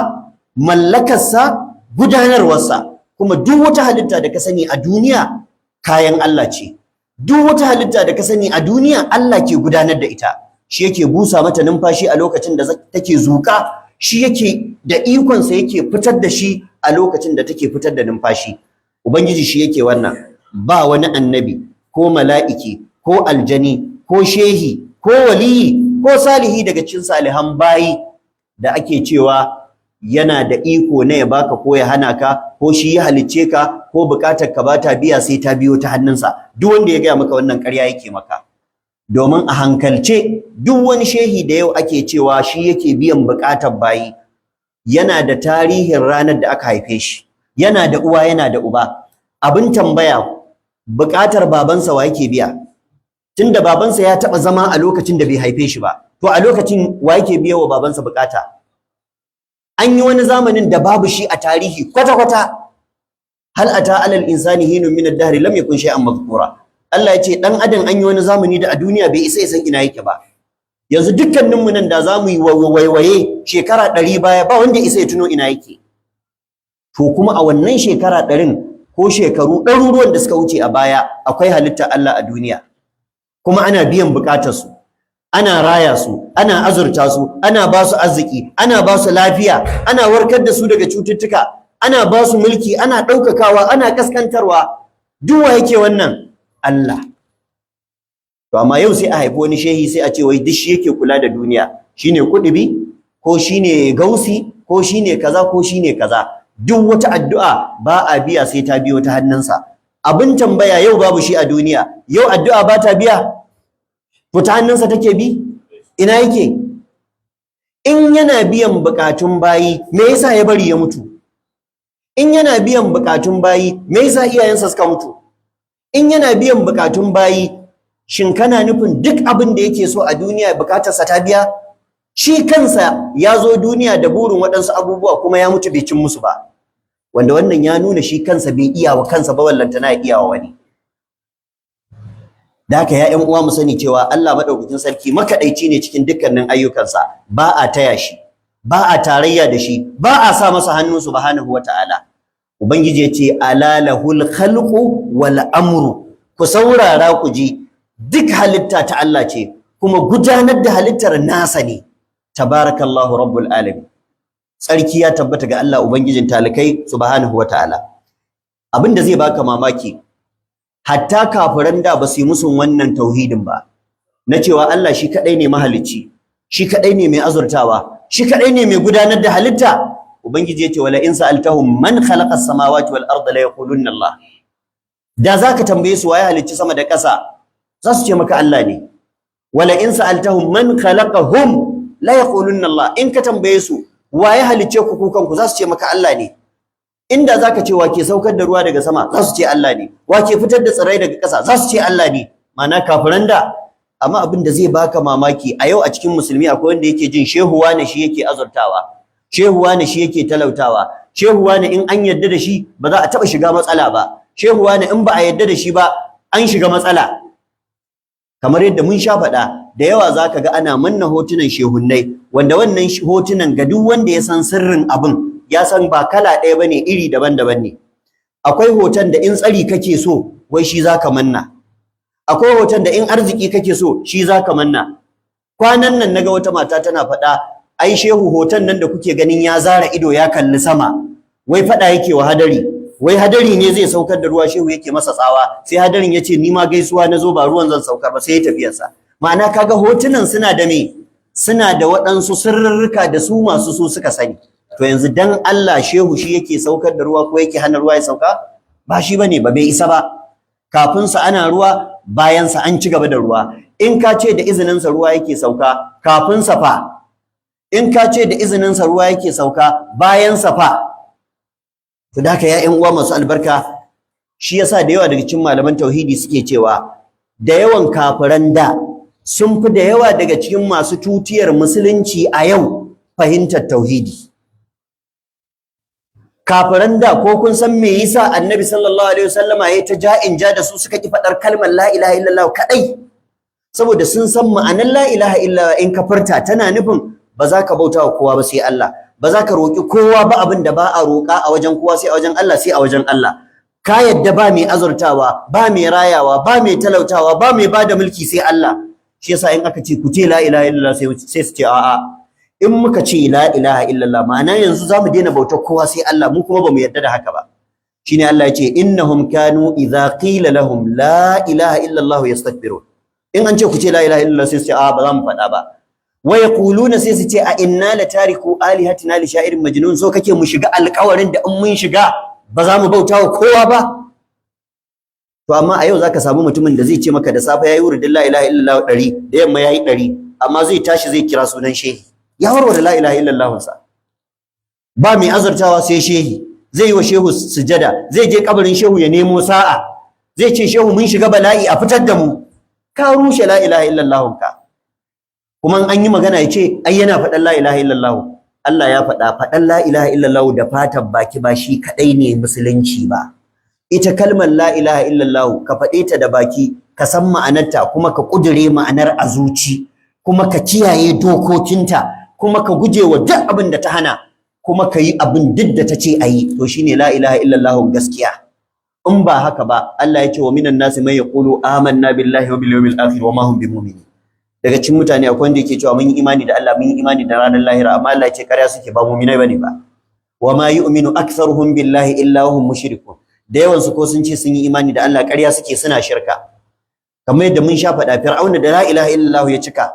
Speaker 1: mallakarsa, gudanarwarsa. Kuma duk wata halitta da ka sani a duniya kayan Allah ce. Duk wata halitta da ka sani a duniya Allah ke gudanar da ita. Shi yake busa mata numfashi a lokacin da take zuka, shi yake da ikon sa yake fitar da shi a lokacin da take fitar da numfashi. Ubangiji shi yake wannan. Ba wani annabi ko mala'iki ko aljani ko shehi ko waliyi ko salihi daga cikin salihan bayi da ake cewa yana da iko na ya baka ko ya hana ka, ko shi ya halicce ka, ko bukatar ka bata biya sai ta biyo ta hannunsa. Duk wanda ya gaya maka wannan ƙarya yake maka. Domin a hankalce duk wani shehi da yau ake cewa shi yake biyan bukatar bayi, yana da tarihin ranar da aka haife shi, yana da uwa yana da uba. Abin tambaya, bukatar babansa wa yake biya? Tunda babansa ya taɓa zama a lokacin da bai haife shi ba, to a lokacin wa yake biya wa babansa bukata? An yi wani zamanin da babu shi a tarihi kwata-kwata. Hal ata alal insani hinun min ad-dahr lam yakun shay'an mazkura. Allah ya ce dan adam an yi wani zamani da a duniya bai isa ya san ina yake ba. Yanzu dukkanin mu nan da zamu yi waiwaye shekara 100 baya, ba wanda isa ya tuno ina yake. To kuma a wannan shekara 100 ko shekaru ɗaruruwan da suka wuce a baya, akwai halitta Allah a duniya. Kuma ana biyan bukatarsu. Ana raya su, ana azurta su, ana ba su arziki, ana ba su lafiya, ana warkar da su daga cututtuka, ana ba su mulki, ana ɗaukakawa, ana kaskantarwa. Duk wa yake wannan? Allah. To amma yau sai a haifi wani shehi sai a ce wai duk shi yake kula da duniya. Shine kudubi, ko shine gausi, ko shine kaza, ko shine kaza. Duk wata addu'a ba a biya sai ta biyo ta hannunsa. Abin tambaya, yau babu shi a duniya, yau addu'a ba ta biya? To ta hannunsa take bi? Ina yake? In yana biyan bukatun bayi, me yasa ya bari ya mutu? In yana biyan bukatun bayi, me yasa iyayensa suka mutu? In yana biyan bukatun bayi, shin kana nufin duk abin da yake so a duniya bukatarsa ta biya? Shi kansa ya zo duniya da burin waɗansu abubuwa kuma ya mutu bai cin musu ba. Wanda wannan ya nuna shi kansa bai iya wa kansa ba, wallantana ya iya wa wani. da haka ya ƴan uwa mu sani cewa Allah madaukakin sarki makadaici ne cikin dukkanin ayyukansa, ba a taya shi, ba a tarayya da shi, ba a sa masa hannu subhanahu wataala. Ubangiji ya ce ala lahul khalqu wal amru, ku saurara ku ji, duk halitta ta Allah ce kuma gudanar da halittar nasa ne. Tabarakallahu rabbul alamin. Tsarki ya tabbata ga Allah ubangijin talikai subhanahu wataala. Abinda zai baka mamaki, hatta kafiran da ba su yi musun wannan tauhidin ba, na cewa Allah shi kadai ne mahalicci, shi kadai ne mai azurtawa, shi kadai ne mai gudanar da halitta. Ubangiji ya ce wala in sa'altahum man khalaqa as-samawati wal arda la yaqulunna Allah. Da zaka tambaye su waye halicci sama da ƙasa, za su ce maka Allah ne. Wala in sa'altahum man khalaqahum la yaqulunna Allah. In ka tambaye su waye halicce ku kanku, za su ce maka Allah ne. Inda zaka ce wa ke saukar da ruwa daga sama, za su ce Allah ne. Wa ke fitar da tsirrai daga ƙasa, za su ce Allah ne. Ma'ana kafiran da. Amma abin da zai baka mamaki, a yau a cikin musulmi akwai wanda yake jin shehuwa ne shi yake azurtawa, shehuwa ne shi yake talautawa, shehuwa ne in an yadda da shi ba za a taɓa shiga matsala ba, shehuwa ne in ba a yadda da shi ba an shiga matsala. Kamar yadda mun sha faɗa, da yawa za ka ga ana manna hotunan shehunnai, wanda wannan hotunan ga duk wanda ya san sirrin abin, ya san ba kala ɗaya ba ne, iri daban-daban ne. Akwai hoton da in tsari kake so, wai shi za ka manna. Akwai hoton da in arziki kake so, shi za ka manna. Kwanan nan naga wata mata tana faɗa, ai shehu hoton nan da kuke ganin ya zara ido ya kalli sama, wai faɗa yake wa hadari, wai hadari ne zai saukar da ruwa, shehu yake masa tsawa, sai hadarin ya ce ni ma gaisuwa na zo ba ruwan zan saukar ba, sai ya tafiyarsa. Ma'ana kaga hotunan suna da me, suna da waɗansu sirrurruka da su masu su suka sani. To yanzu dan Allah shehu shi yake saukar da ruwa ko yake hana ruwa ya sauka? Ba shi bane ba, bai isa ba. Kafin sa ana ruwa, bayan sa an ci gaba da ruwa. In ka ce da izinin sa ruwa yake sauka, kafin sa fa. In ka ce da izinin sa ruwa yake sauka, bayan sa fa. To da haka ya ƴan uwa masu albarka, shi yasa da yawa daga cikin malaman tauhidi suke cewa da yawan kafiran da sun fi da yawa daga cikin masu tutiyar musulunci a yau fahimtar tauhidi. Kafiran da ko kun san me yasa Annabi sallallahu alaihi wasallama ya ta ja'in ja da su suka ki fadar kalmar la ilaha illallah kadai? Saboda sun san ma'anar la ilaha illallah in ka furta tana nufin ba za ka bauta wa kowa ba sai Allah, ba za ka roki kowa ba abin da ba a roka a wajen kowa sai a wajen Allah, sai a wajen Allah. Ka yadda ba mai azurtawa, ba mai rayawa, ba mai talautawa, ba mai bada mulki sai Allah. Shi yasa in aka ce ku ce la ilaha illallah sai su ce a'a. In muka ce la ilaha illallah ma'ana yanzu zamu daina bautar kowa sai Allah, mu kuma bamu yarda da haka ba. Shine Allah yace innahum kanu idza qila lahum la ilaha illallah yastakbirun. In an ce ku ce la ilaha illallah sai su ce a ba za mu faɗa ba. Wa yaquluna sai su ce a inna la tariku alihatina li sha'irin majnun, so kake mu shiga alƙawarin da in mun shiga ba za mu bauta wa kowa ba. To amma a yau zaka samu mutumin da zai ce maka da safe yayi wuridin la ilaha illallah 100, da yamma yayi 100, amma zai tashi zai kira sunan shehi. Ya warware la ilaha illallah sa. Ba mai azartawa sai shehi, zai yi wa shehu sujada, zai je kabarin shehu ya nemo sa'a, zai ce shehu mun shiga bala'i a fitar da mu. Ka rushe la ilaha illallah ka. Kuma an yi magana ya ce ai yana faɗan la ilaha illallah. Allah ya faɗan la ilaha illallah da fatan baki ba shi kadai ne musulunci ba. Ita kalmar la ilaha illallah ka faɗe ta da baki, ka san ma'anarta kuma ka kudure ma'anar a zuci, kuma ka kiyaye dokokinta, kuma ka guje wa duk abin da ta hana, kuma ka yi abin duk da ta ce a yi, to shine la ilaha illallah gaskiya. In ba haka ba, Allah ya ce wa minan nasi man yaqulu amanna billahi wa bil yawmil akhir wa ma hum bimu'minin. Daga cikin mutane akwai wanda yake cewa mun yi imani da Allah, mun yi imani da ranar lahira, amma Allah ya ce ƙarya suke, ba mu'minai bane ba. Wa ma yu'minu aktharuhum billahi illa hum mushrikun. Da yawan su ko sun ce sun yi imani da Allah, ƙarya suke, suna shirka. Kamar yadda mun sha faɗa, Fir'auna da la ilaha illallah ya cika,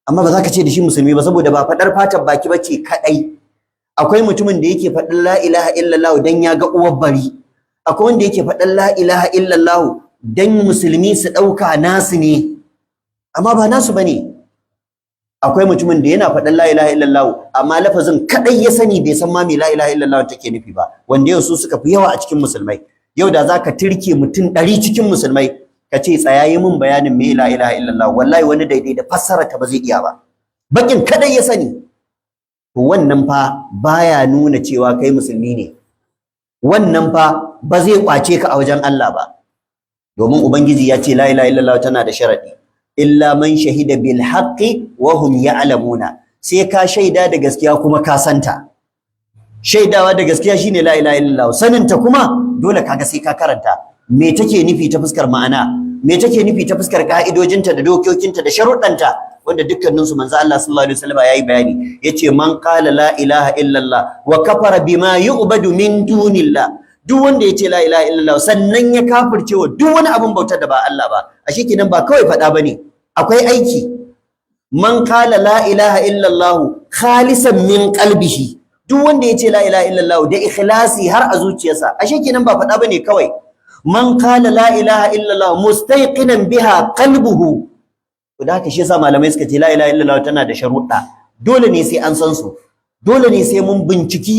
Speaker 1: amma ba za ka ce da shi musulmi ba saboda ba faɗar fatan baki bace kadai. Akwai mutumin da yake faɗin la ilaha illallah dan ya ga uwar bari, akwai wanda yake faɗin la ilaha illallah dan musulmi su ɗauka nasu ne, amma ba nasu bane. Akwai mutumin da yana faɗin la ilaha illallah amma lafazin kadai ya sani, bai san ma me la ilaha illallah take nufi ba, wanda yau su suka fi yawa a cikin musulmai. Yau da zaka tirke mutum 100 cikin musulmai ka ce tsayayi mun bayanin me la ilaha illallah, wallahi wani daidai da fassara ta ba zai iya ba, bakin kadai ya sani. To wannan fa baya nuna cewa kai musulmi ne, wannan fa ba zai kwace ka a wajen Allah ba. domin ubangiji ya ce la ilaha illallah tana da sharadi illa man shahida bil haqqi wa hum ya'lamuna, sai ka shaida da gaskiya kuma ka santa. Shaidawa da gaskiya shine la ilaha illallah, saninta kuma dole kaga sai ka karanta me take nufi ta fuskar ma'ana, me take nufi ta fuskar ka'idojinta da dokokinta da sharuɗanta, wanda dukkanin su manzo Allah sallallahu alaihi wasallam yayi bayani, yace man qala la ilaha illallah wa kafara bima yu'badu min dunillah, duk wanda yace la ilaha illallah sannan ya kafirce wa duk wani abun bautar da ba Allah ba, ashe kenan ba kawai faɗa bane, akwai aiki. Man qala la ilaha illallah khalisan min qalbihi, duk wanda yace la ilaha illallah da ikhlasi har a zuciyarsa, ashe kenan ba faɗa bane kawai. Man qala la ilaha illallah mustayqinan biha qalbuhu, to da haka shi yasa malamai suka ce la ilaha illallah tana da sharuɗa, dole ne sai an san su, dole ne sai mun binciki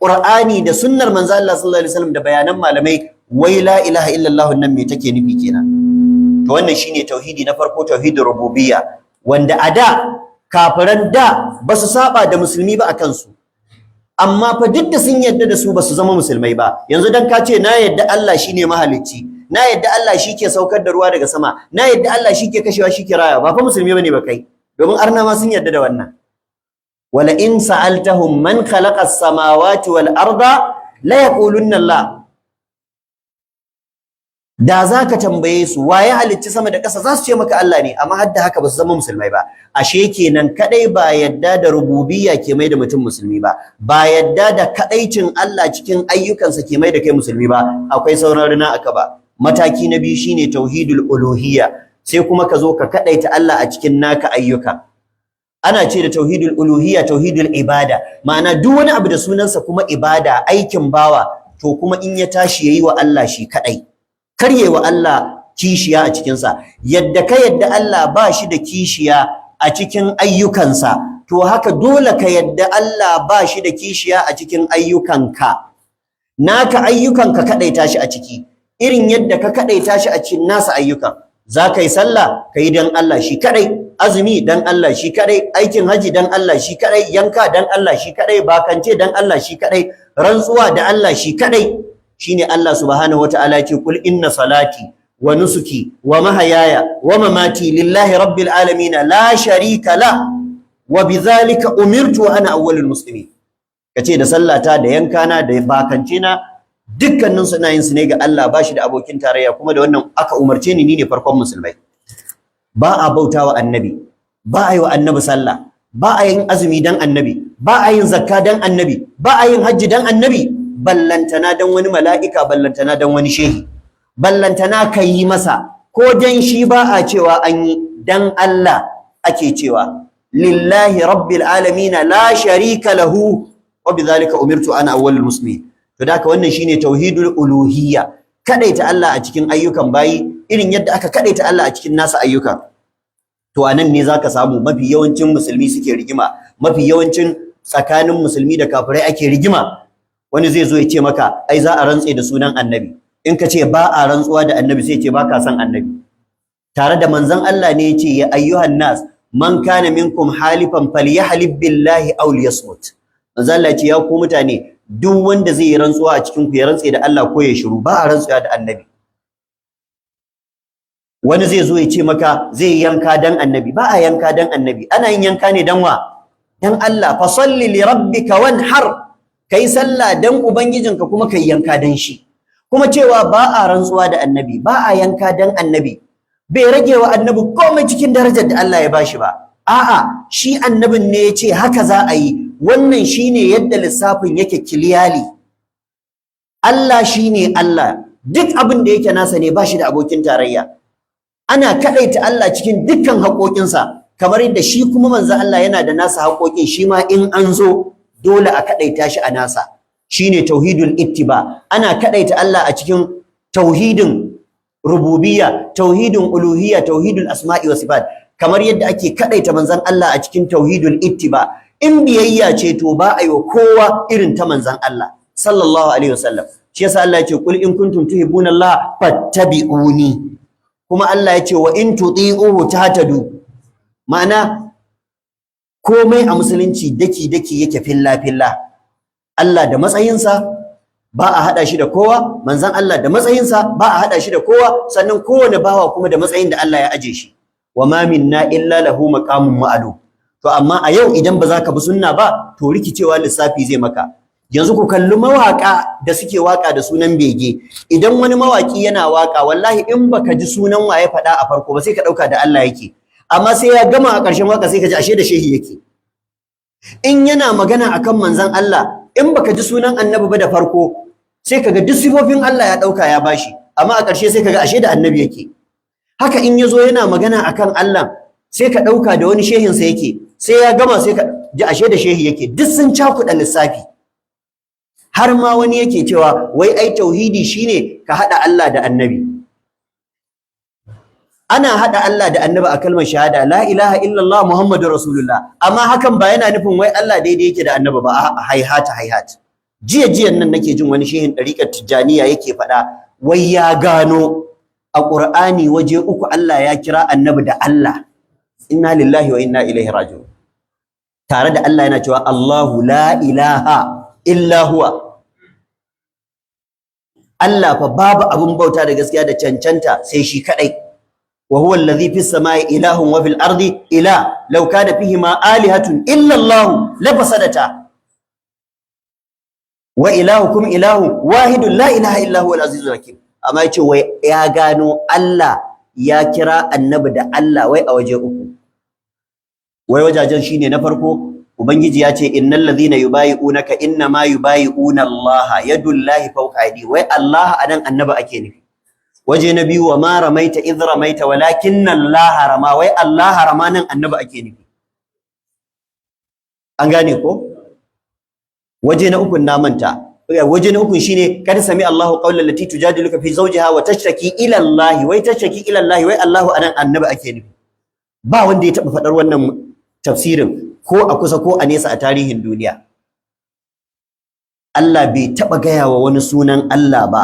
Speaker 1: Qur'ani da sunnar manzo Allah sallallahu alaihi wasallam da bayanan malamai, wai la ilaha illallah nan me take nufi kenan. To wannan shine tauhidi na farko, tauhidin rububiyya, wanda a da kafiran da basu saba da musulmi ba akan su, amma fa duk da sun yadda da su basu zama musulmai ba. Yanzu dan ka ce na yadda Allah shine mahalicci, na yadda Allah shike saukar da ruwa daga sama, na yadda Allah shike kashewa shike raya, ba fa musulmi bane ba kai, domin arna ma sun yadda da wannan. wala in sa'altahum man khalaqa as-samawati wal arda la yaqulunna Allah, da zaka tambaye su waye halicci sama da ƙasa za su ce maka Allah ne, amma hadda haka ba su zama musulmai ba. Ashe kenan kadai ba yadda da rububiyya ke mai da mutum musulmi ba, ba yadda da kadaicin Allah cikin ayyukansa ke mai da kai musulmi ba, akwai sauran rina aka ba. Mataki na biyu shine tauhidul uluhiyya, sai kuma ka zo ka kadaita Allah a cikin naka ayyuka. Ana ce da tauhidul uluhiyya tauhidul ibada, ma'ana duk wani abu da sunansa kuma ibada, aikin bawa, to kuma in ya tashi yayi wa Allah shi kadai, karye wa Allah kishiya a cikinsa. Yadda ka yadda Allah ba shi da kishiya a cikin ayyukansa, to haka dole ka yadda Allah ba shi da kishiya a cikin ayyukanka. Naka ayyukanka kadaita shi a ciki, irin yadda ka kadaita shi a cikin nasa ayyukan. Za ka yi sallah ka yi dan Allah shi kadai, azumi dan Allah shi kadai, aikin haji dan Allah shi kadai, yanka dan Allah shi kadai, bakance dan Allah shi kadai, rantsuwa da Allah shi kadai. Shine Allah subhanahu wataala ya ce kul inna salati wa nusuki wa mahayaya wa mamati lillahi rabbil alamin la sharika la wa bidhalika umirtu wa ana awwalul muslimin. Kace da sallata da yankana da bakance na dukkanin su ina yin su ne ga Allah, bashi da abokin tarayya, kuma da wannan aka umarce ni ne farkon musulmai. Ba a bautawa annabi, ba a yi wa annabi sallah, ba a yin azumi dan annabi, ba a yin zakka dan annabi, ba a yin hajji dan annabi, ballantana dan wani mala'ika, ballantana dan wani shehi, ballantana ka yi masa, ko dan shi ba a cewa an yi, dan Allah ake cewa. Lillahi rabbil alamin la sharika lahu wa bidhalika umirtu ana awwalul muslimin. To da haka wannan shine tauhidul uluhiyya, kadaita Allah a cikin ayyukan bayi irin yadda aka kadaita Allah a cikin nasa ayyukan. To anan ne zaka samu mafi yawancin musulmi suke rigima, mafi yawancin tsakanin musulmi da kafirai ake rigima. Wani zai zo ya ce maka ai za a rantse da sunan annabi, in ka ce ba a rantsuwa da annabi sai ce ba ka san annabi, tare da manzon Allah ne ya ce ya ayyuhan nas man kana minkum halifan falyahlib billahi aw liyasmut. Manzon Allah ya ce ya ku mutane, duk wanda zai yi rantsuwa a cikin ku ya rantse da Allah ko ya shiru, ba a rantsuwa da annabi. Wani zai zo ya ce maka zai yanka dan annabi, ba a yanka dan annabi, ana yin yanka ne dan wa? Dan Allah. Fa salli li rabbika wanhar, kai sallah dan ubangijinka kuma kai yanka dan shi. Kuma cewa ba a rantsuwa da annabi, ba a yanka dan annabi, bai rage wa annabi komai cikin darajar da Allah ya bashi ba. A'a, shi annabin ne ya ce haka za a yi. Wannan shine yadda lissafin yake kiliyali. Allah shine Allah, duk abin da yake nasa ne, bashi da abokin tarayya. Ana kadaita Allah cikin dukkan haƙoƙinsa, kamar yadda shi kuma manzo Allah yana da nasa haƙoƙin, shi ma in an zo dole a kadaita shi a nasa. Shine tauhidul ittiba. Ana kadaita Allah a cikin tauhidin rububiyya, tauhidin uluhiyya, tauhidul asma'i wa sifat, kamar yadda ake kadaita manzon Allah a cikin tauhidul ittiba. In biyayya ce to ba a yi wa kowa irin ta manzon Allah sallallahu alaihi wasallam. Shi yasa Allah ya ce kul in kuntum tuhibbuna Allah fattabi'uni, kuma Allah ya ce wa in tuti'uhu tahtadu. Ma'ana komai a musulunci daki daki yake filla filla. Allah da matsayinsa, ba a hada shi da kowa, manzon Allah da matsayinsa ba a hada shi da kowa, sannan kowane bawa kuma da matsayin da Allah ya aje shi. Wa ma minna illa lahu maqamun ma'lum. To amma a yau idan ba za ka bi sunna ba, to rikicewa lissafi zai maka. Yanzu ku kalli mawaka da suke waka da sunan bege. Idan wani mawaki yana waka, wallahi in baka ji sunan waye faɗa a farko ba sai ka ɗauka da Allah yake. Amma sai ya gama a ƙarshen waka sai ka ji ashe da shehi yake. In yana magana akan manzon Allah, in baka ji sunan annabi ba da farko, sai kaga duk sifofin Allah ya ɗauka ya bashi. Amma a ƙarshe sai kaga ashe da annabi yake. Haka in yazo yana magana akan Allah, sai ka ɗauka da wani shehinsa yake. Sai ya gama sai ka ji ashe da shehi yake. Duk sun cakuɗa lissafi. Har ma wani yake cewa wai ai tauhidi shine ka hada Allah da annabi. Ana hada Allah da annabi a kalmar shahada la ilaha illallah muhammadur rasulullah, amma hakan ba yana nufin wai Allah daidai yake da annabi ba. Haihat. Jiya nan nake jin wani shehin dariƙar Tijjaniya yake faɗa wai ya gano a Qur'ani waje uku Allah ya kira annabi da Allah. Inna lillahi wa inna ilaihi raji'un. Tare da Allah yana cewa Allahu la ilaha illa huwa. Allah fa babu abun bauta da gaskiya da cancanta sai shi kadai. Wa huwa allazi fis samai ilahun wa fil ardi ilah law kana fihi ma alihatun illa Allah la fasadata. Wa ilahukum ilahun wahidun la ilaha illa huwa al-azizul hakim. Amma yace wai ya gano Allah ya kira annabi da Allah wai a waje uku. Wai wajajen shine na farko Ubangiji ya ce innal ladhina yubayi'unaka inna ma yubayi'una Allah yadullahi fawqa aydi. Wai Allah anan annabi ake nufi. Waje na biyu wa ma ramaita idh ramaita walakinna Allah rama. Wai Allah rama nan annabi ake nufi. An gane ko? Waje na uku na manta. Waje na uku shine kad sami Allahu qawlan lati tujadiluka fi zawjiha wa tashtaki ila Allah. Wai tashtaki ila Allah wai Allahu anan annabi ake nufi. Ba wanda ya taba fadar wannan tafsirin ko a kusa ko a nesa a tarihin duniya. Allah bai taɓa gaya wa wani sunan Allah ba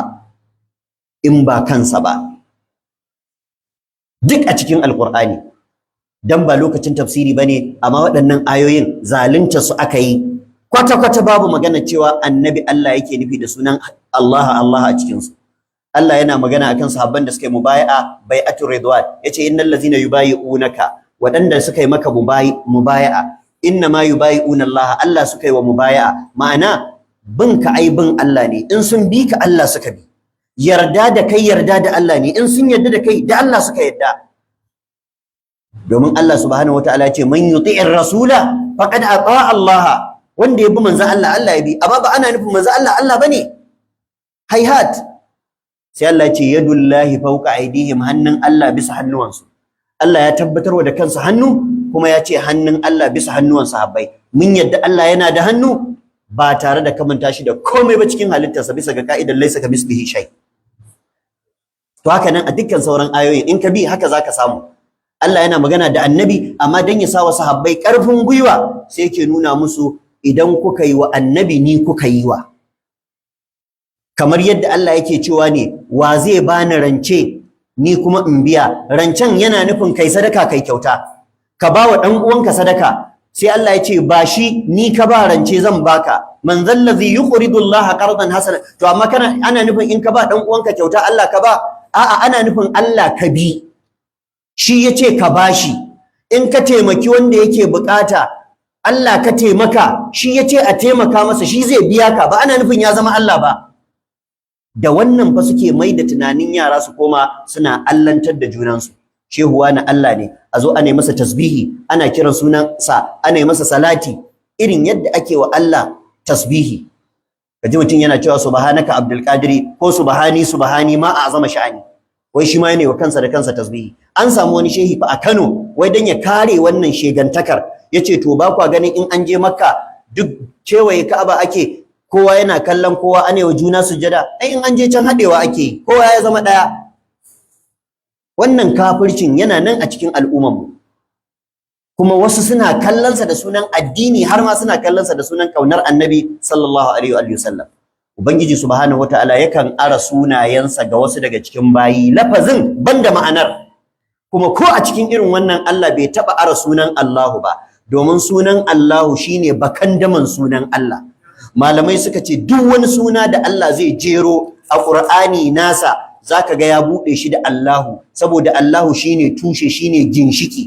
Speaker 1: in ba kansa ba. Duk a cikin Alƙur'ani. Dan ba lokacin tafsiri bane, amma waɗannan ayoyin zalunta su aka yi. Kwata-kwata babu magana cewa annabi Allah yake nufi da sunan Allah a cikin su. Allah yana magana akan sahabban da suka yi mubaya'a, bai'atul ridwan. Yace innal ladzina yubayi'unaka, waɗanda suka yi maka mubaya'a, inna ma yubayi'una Allah suka yi wa mubaya'a. Ma'ana bin ka ai bin Allah ne, in sun bi ka Allah suka bi. Yarda da kai yarda da Allah ne, in sun yarda da kai da Allah suka yarda. Domin Allah subhanahu wataala ya ce man yuti'ir rasula faqad ata'a Allah. Wanda ya bi manzon Allah Allah ya bi, amma ba ana nufin manzon Allah bane. Hayhat. Sai Allah ya ce yadullahi fawqa aydihim, hannun Allah bisa hannuwansu. Allah ya tabbatarwa da kansa hannu, kuma ya ce hannun Allah bisa hannuwan sahabbai. Mun yadda Allah yana da hannu ba tare da kamanta shi da komai ba cikin halittarsa bisa ga ka'idar laysa kamislihi shay. To haka nan a dukkan sauran ayoyin in ka bi haka zaka samu. Allah yana magana da annabi, amma dan ya sa wa sahabbai karfin gwiwa sai yake nuna musu idan kuka yi wa annabi ni kuka yi wa. Kamar yadda Allah yake cewa ne wa zai bani rance ni kuma in biya. Rancen yana nufin kai sadaka kai kyauta. Ka ba wa ɗan uwanka sadaka, sai Allah ya ce ba shi ni ka ba rance zan baka. Man zallazi yuqridu Allah qardan hasana. To amma ana nufin in ka ba ɗan uwanka kyauta Allah ka ba? A'a, ana nufin Allah ka bi. Shi yace ka bashi. In ka taimaki wanda yake bukata, Allah ka taimaka, shi yace a taimaka masa, shi zai biya ka. Ba ana nufin ya zama Allah ba. Da wannan fa suke mai da tunanin yara su koma suna allantar da junansu. Shehuwa na Allah ne, a zo ana masa tasbihi, ana kiran sunansa, ana masa salati, irin yadda ake wa Allah tasbihi. Kaji mutum yana cewa subhanaka Abdul Qadiri ko subhani ma a azama sha'ani. Wai shi ma yana wa kansa da kansa tasbihi. An samu wani shehi fa a Kano, wai dan ya kare wannan shegantakar, yace to ba kwa ganin in an je Makka duk kewaye Ka'aba ake, kowa yana kallon kowa, ana wa juna sujada. Ai in an je can hadewa ake yi, kowa ya zama daya. Wannan kafircin yana nan a cikin al'ummarmu, kuma wasu suna kallonsa da sunan addini, har ma suna kallonsa da sunan kaunar annabi sallallahu alaihi wa sallam. Ubangiji subhanahu wataala yakan ara sunayensa ga wasu daga cikin bayi, lafazin banda ma'anar. Kuma ko a cikin irin wannan Allah bai taba ara sunan Allahu ba, domin sunan Allahu shine bakandaman sunan Allah. malamai suka ce duk wani suna da Allah zai jero a Qur'ani nasa zaka ga ya bude shi da Allahu, saboda Allahu shine tushe, shine ginshiki.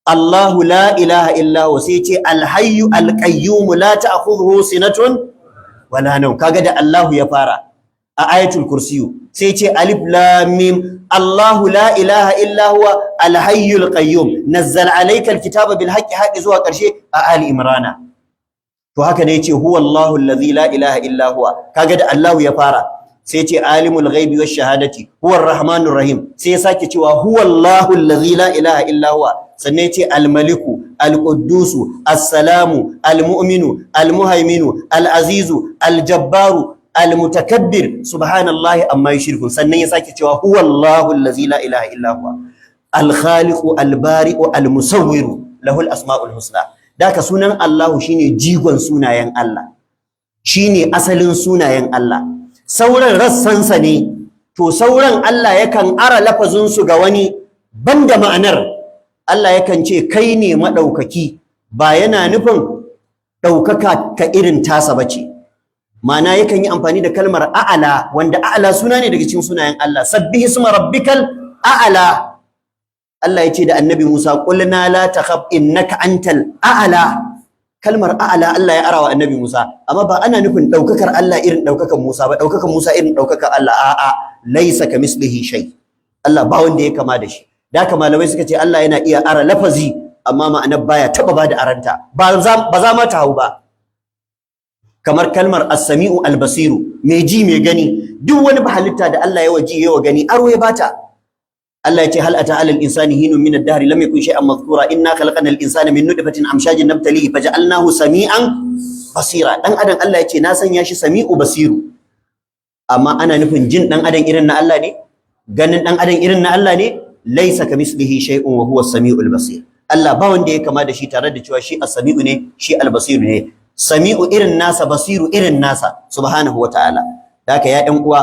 Speaker 1: Allahu la ilaha illa huwa, sai ce al-hayyu al-qayyum la ta'khudhuhu sinatun wala nawm, kaga da Allahu ya fara a ayatul kursiyu. Sai ce alif lam mim, Allahu la ilaha illa huwa al-hayyul qayyum nazzala alayka al-kitaba bil haqqi haqqi zuwa karshe a Ali Imrana. To haka ne yace huwa Allahu allazi la ilaha illa huwa, kaga da Allahu ya fara. Sai ce alimul ghaibi wash shahadati huwa ar-rahmanur rahim, sai ya sake cewa huwa Allahu allazi la ilaha illa huwa, sannan yace al-maliku al-quddusu as-salamu al-mu'minu al-muhaiminu al-azizu al-jabbaru al-mutakabbir subhanallahi amma yushrikun, sannan ya sake cewa huwa Allahu allazi la ilaha illa huwa al-khaliqu al-bari'u al-musawwiru lahu al-asma'ul husna. Daka sunan Allahu shine jigon sunayen Allah, shine asalin sunayen Allah. Sauran rassansa ne, to sauran Allah yakan ara lafazin su ga wani banda ma'anar. Allah yakan ce kai ne madaukaki, ba yana nufin daukaka ka irin tasa bace. Ma'ana yakan yi amfani da kalmar a'ala, wanda a'ala suna ne daga cikin sunayen Allah. Sabbihi isma rabbikal a'ala. Allah ya ce da Annabi Musa qulna la takhaf innaka antal a'ala. Kalmar a'ala Allah ya arawa Annabi Musa, amma ba ana nufin daukakar Allah irin daukakan Musa ba, daukakan Musa irin daukakar Allah. A'a, laysa kamislihi shay. Allah ba wanda ya kama da shi. Da haka malamai suka ce Allah yana iya ara lafazi amma ma'anar baya taba bada aranta, ba za ma ta hau ba. Kamar kalmar as-sami'u al-basiru, mai ji mai gani, duk wani halitta da Allah ya waji ya gani aro ya bata. Allah ya ce hal ata alal insani hinun min ad-dahr lam yakun shay'an madhkura inna khalaqna al-insana min nutfatin amshajin nabtalihi faj'alnahu sami'an basira. Dan adam Allah ya ce na sanya shi sami'u basiru, amma ana nufin jin dan adam irin na Allah ne, ganin dan adam irin na Allah ne. Laysa kamislihi shay'un wa huwa as-sami'ul basir. Allah ba wanda ya kama da shi, tare da cewa shi as-sami'u ne, shi al-basiru ne. Sami'u irin nasa, basiru irin nasa subhanahu wataala. Haka ya ɗan uwa,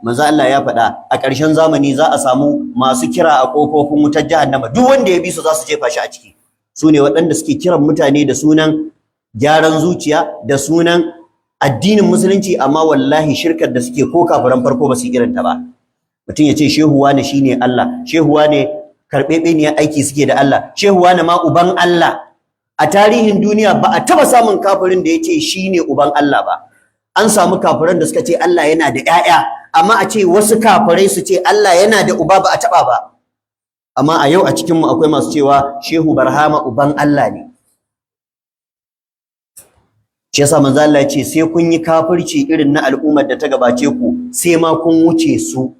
Speaker 1: manzo Allah ya faɗa a ƙarshen zamani za a samu masu kira a ƙofofin wutar jahannama, duk wanda ya bi su za su jefa shi a ciki. Su ne waɗanda suke kiran mutane da sunan gyaran zuciya, da sunan addinin musulunci, amma wallahi shirkar da suke ko kafiran farko ba su irin ta ba. Mutum ya ce shehu wane shine Allah, shehu wane karɓeɓeniyar aiki suke da Allah, shehu wane ma uban Allah. A tarihin duniya ba a taba samun kafirin da ya ce shine uban Allah ba. An samu kafiran da suka ce Allah yana da ƴaƴa, amma a ce wasu kafirai su ce Allah yana da uba ba a taba ba. Amma a yau a cikin mu akwai masu cewa Shehu Barhama uban Allah ne. Shi yasa manzo Allah ya ce sai kun yi kafirci irin na al'ummar da ta gabace ku, sai ma kun wuce su,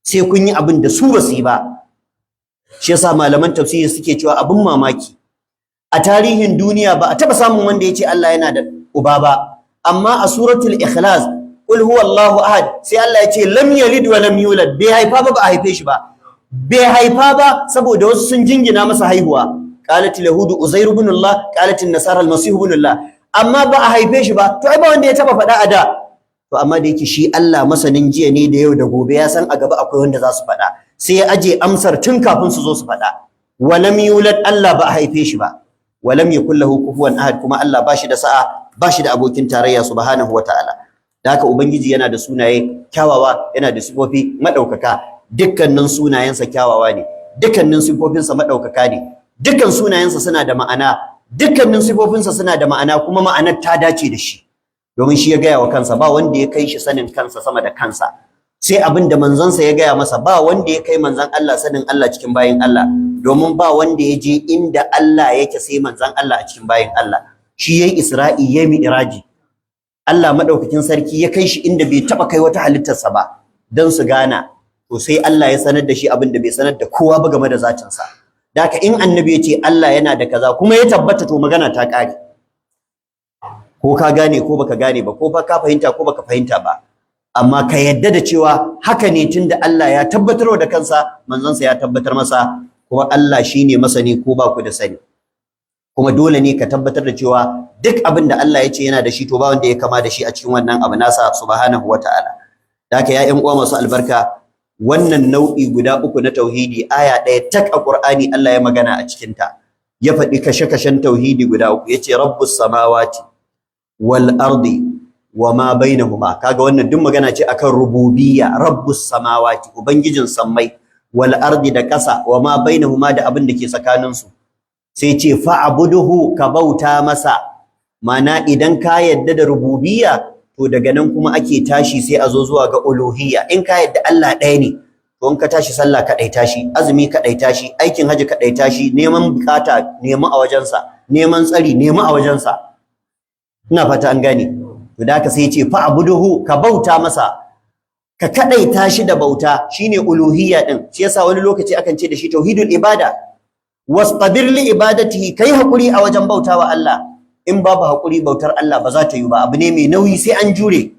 Speaker 1: sai kun yi abin da su ba su yi ba. Shi yasa malaman tafsiri suke cewa abin mamaki, a tarihin duniya ba a taba samun wanda ya ce Allah yana da uba ba, amma a suratul ikhlas qul huwallahu ahad sai Allah ya ce lam yalid wa lam yulad, bai haifa ba a haife shi ba. Bai haifa ba saboda wasu sun jingina masa haihuwa, qalat yahudu uzair ibn Allah, qalat an-nasara al-masih ibn Allah, amma ba a haife shi ba. To ai ba wanda ya taba faɗa a da. To amma da yake shi Allah masanin jiya ne da yau da gobe, ya san a gaba akwai wanda za su faɗa, sai ya aje amsar tun kafin su zo su faɗa. Wa lam yulad, Allah ba a haife shi ba. Walam yakul lahu kufuwan ahad, kuma Allah bashi da sa'a, bashi da abokin tarayya subhanahu wataala. Da haka ubangiji yana da sunaye kyawawa, yana da sifofi madaukaka. Dukkanin sunayensa kyawawa ne, dukkanin sifofinsa madaukaka ne, dukkan sunayensa suna da ma'ana, dukkanin sifofinsa suna da ma'ana, kuma ma'anar ta dace da shi, domin shi ya gaya wa kansa ba wanda ya kai shi sanin kansa sama da kansa. Sai abin da manzansa ya gaya masa, ba wanda ya kai manzan Allah sanin Allah cikin bayin Allah, domin ba wanda ya je inda Allah yake sai manzan Allah a cikin bayin Allah. Shi yayi Isra'i, yayi Mi'raji. Allah madaukakin sarki ya kai shi inda bai taba kai wata halittarsa ba, dan su gana. To sai Allah ya sanar da shi abin da bai sanar da kowa ba game da zatin sa. Da haka in annabi ya ce Allah yana da kaza kuma ya tabbata, to magana ta kare. Ko ka gane ko baka gane ba, ko fa ka fahimta ko baka fahimta ba, amma ka yadda da cewa haka ne, tunda Allah ya tabbatar da kansa, manzansa ya tabbatar masa, kuma Allah shine masani ko ba ku da sani. Kuma dole ne ka tabbatar da cewa duk abin da Allah ya ce yana da shi, to ba wanda ya kama da shi a cikin wannan abu nasa subhanahu wataala. Da haka ya ƴan uwa masu albarka, wannan nau'i guda uku na tauhidi, aya ɗaya tak a Qur'ani Allah ya magana a cikin ta, ya faɗi kashe-kashen tauhidi guda uku, yace rabbus samawati wal ardi wa ma bainahuma. Kaga wannan duk magana ce akan rububiyya, rabbus samawati, ubangijin sammai, wal ardi da ƙasa, wa ma bainahuma da abin da ke tsakanin su. Sai ce fa'buduhu, ka bauta masa. Mana idan ka yadda da rububiyya, to daga nan kuma ake tashi sai a zo zuwa ga uluhiyya. In ka yadda Allah ɗaya ne, to in ka tashi sallah ka ɗaita shi, azumi ka ɗaita shi, aikin haji ka ɗaita shi, neman bukata nemi a wajensa, neman tsari nemi a wajensa. Ina fata an gane. To da haka sai ya ce fa'buduhu, ka bauta masa, ka kadaita shi da bauta, shine uluhiyya din. Shi yasa wani lokaci akan ce da shi tauhidul ibada. Wastabir li ibadatihi, kai hakuri a wajen bautawa Allah. In babu hakuri bautar Allah ba za ta yi ba, abu ne mai nauyi sai an jure.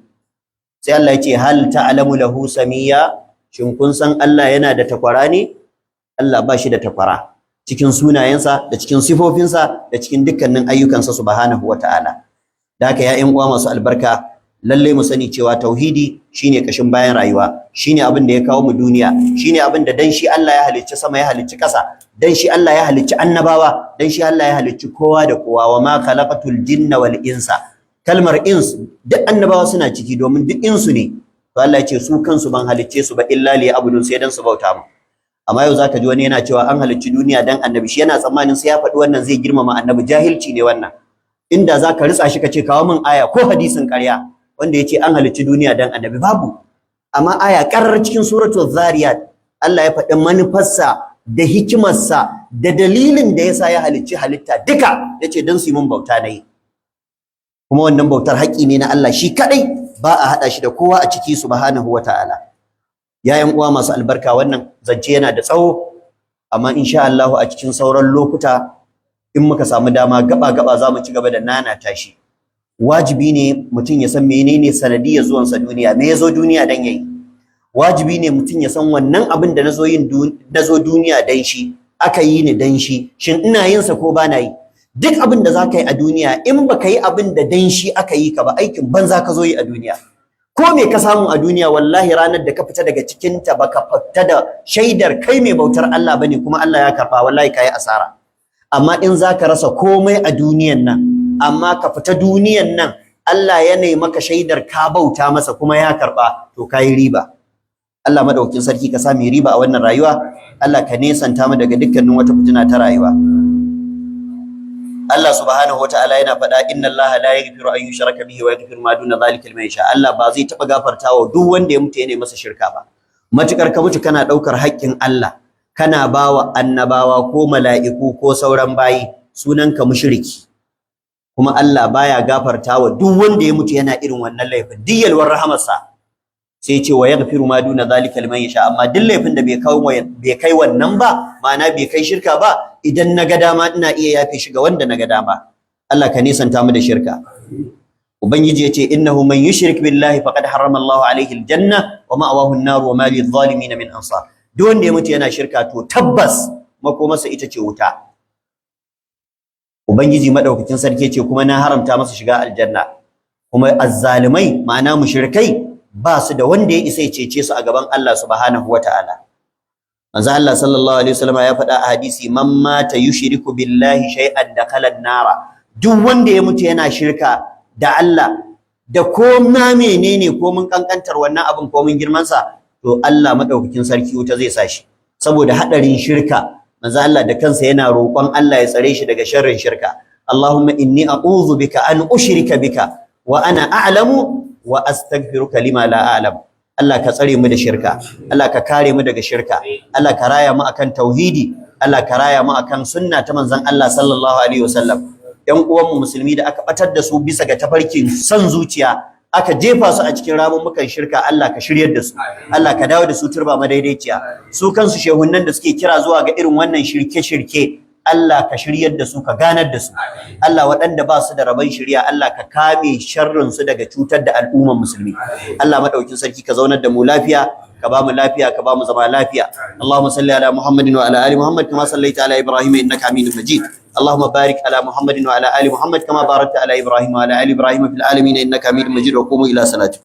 Speaker 1: Sai Allah ya ce hal ta'lamu lahu samiyya, shin kun san Allah yana da takwara ne? Allah ba shi da takwara cikin sunayensa da cikin sifofinsa da cikin dukkanin ayyukansa subhanahu wata'ala. Da haka ya ƴan uwa masu albarka, lalle mu sani cewa tauhidi shine kashin bayan rayuwa, shine abin da ya kawo mu duniya, shine abin da dan shi Allah ya halicci sama, ya halicci ƙasa, dan shi Allah ya halicci annabawa, dan shi Allah ya halicci kowa da kowa. Wa ma khalaqatul jinna wal insa, kalmar ins duk annabawa suna ciki domin duk insu ne. To Allah ya ce su kansu ban halicce su ba illa li abudun, sai dan su bauta mu. Amma yau zaka ji wani yana cewa an halicci duniya dan annabi, shi yana tsammanin sai ya faɗi wannan zai girmama annabi. Jahilci ne wannan. Inda za ka ritsa shi ka ce kawo min aya ko hadisin ƙarya wanda ya ce an halicci duniya dan annabi, babu. Amma aya ƙarar cikin suratul zariyat Allah ya faɗi manufarsa da hikimarsa da dalilin da yasa ya halicci halitta duka, ya ce don su yi mun bauta na yi. Kuma wannan bautar haƙƙi ne na Allah shi kaɗai, ba a haɗa shi da kowa a ciki subhanahu wa ta'ala. Yayan uwa masu albarka, wannan zance yana da tsawo, amma insha Allah a cikin sauran lokuta in muka samu dama gaba za mu ci gaba da nanata shi. Wajibi ne mutum ya san menene sanadiyar zuwansa duniya, me yazo duniya dan yayi. Wajibi ne mutum ya san wannan abin da nazo duniya dan shi, aka yi ni dan shi, shin ina yin sa ko bana yi. Duk abin da zaka yi a duniya, in baka yi abin da dan shi aka yi ka ba, aikin banza ka zo yi a duniya. Ko me ka samu a duniya, wallahi ranar da ka fita daga cikin ta baka fita da shaidar kai mai bautar Allah bane, kuma Allah ya karba, wallahi kai asara. Amma in zaka rasa komai a duniyan nan, amma ka fita duniyan nan Allah ya nemi maka shaidar ka bauta masa kuma ya karba, to kai riba. Allah madaukakin sarki ka sa mu riba a wannan rayuwa. Allah ka nesanta mu daga dukkanin wata fitina ta rayuwa. Allah subhanahu wataala yana faɗa, inna Allah la yaghfiru an yushraka bihi wa yaghfiru ma duna dhalika liman yasha. Allah ba zai taɓa gafartawa duk wanda ya mutu yana masa shirka ba. Matukar ka mutu kana ɗaukar haƙƙin Allah, kana bawa annabawa ko mala'iku ko sauran bayi, sunanka mushriki. Kuma Allah baya gafartawa duk wanda ya mutu yana irin wannan laifin, duk yalwar rahamarsa. Sai ce wa yaghfiru ma duna zalika liman yasha, amma duk laifin da bai kai wannan ba, ma'ana bai kai shirka ba, idan naga dama ina iya yafe shi ga wanda naga dama. Allah ka nisanta mu da shirka. Ubangiji yace innahu man yushrik billahi faqad harrama Allahu alayhi aljanna wa ma'wahu an-nar wa ma lidh-dhalimin min ansar. Duk wanda ya mutu yana shirka to tabbas makomarsa ita ce wuta. Ubangiji madaukakin sarki yace kuma na haramta masa shiga aljanna. Kuma azzalimai, ma'ana mushrikai, ba su da wanda ya isa ya cece su a gaban Allah subhanahu wataala. Manzo Allah sallallahu alaihi wasallam ya faɗa a hadisi, man mata yushriku billahi shay'an dakhala an-nara. Duk wanda ya mutu yana shirka da Allah, da ko ma menene, ko mun kankantar wannan abin ko mun girman sa, to Allah madaukakin sarki wuta zai sa shi. Saboda hadarin shirka, manzo Allah da kansa yana roƙon Allah ya tsare shi daga sharrin shirka. Allahumma inni a'udhu bika an ushrika bika wa ana a'lamu wa astaghfiruka lima la a'lam. Allah ka tsare mu da shirka, Allah ka kare mu daga shirka, Allah ka raya mu akan tauhidi, Allah ka raya mu akan sunna ta manzon Allah sallallahu alaihi wasallam. Ƴan uwan mu musulmi da aka batar da su bisa ga tafarkin son zuciya, aka jefa su a cikin ramummukan shirka, Allah ka shiryar da su, Allah ka dawo da su turba madaidaiciya. Su kansu shehunnan da suke kira zuwa ga irin wannan shirke-shirke, Allah ka shiryar da su, ka ganar da su. Allah waɗanda ba su da rabon shirya, Allah ka kame sharrin su daga cutar da al'umman musulmi. Allah madaukin sarki ka zaunar da mu lafiya, ka ba mu lafiya, ka ba mu zama lafiya. Allahumma salli ala Muhammadin wa ala ali Muhammad kama sallaita ala Ibrahim innaka Hamidum Majid. Allahumma barik ala Muhammadin wa ala ali Muhammad kama barakta ala Ibrahim wa ala ali Ibrahim fil alamin innaka Hamidum Majid. Wa qumu ila salati.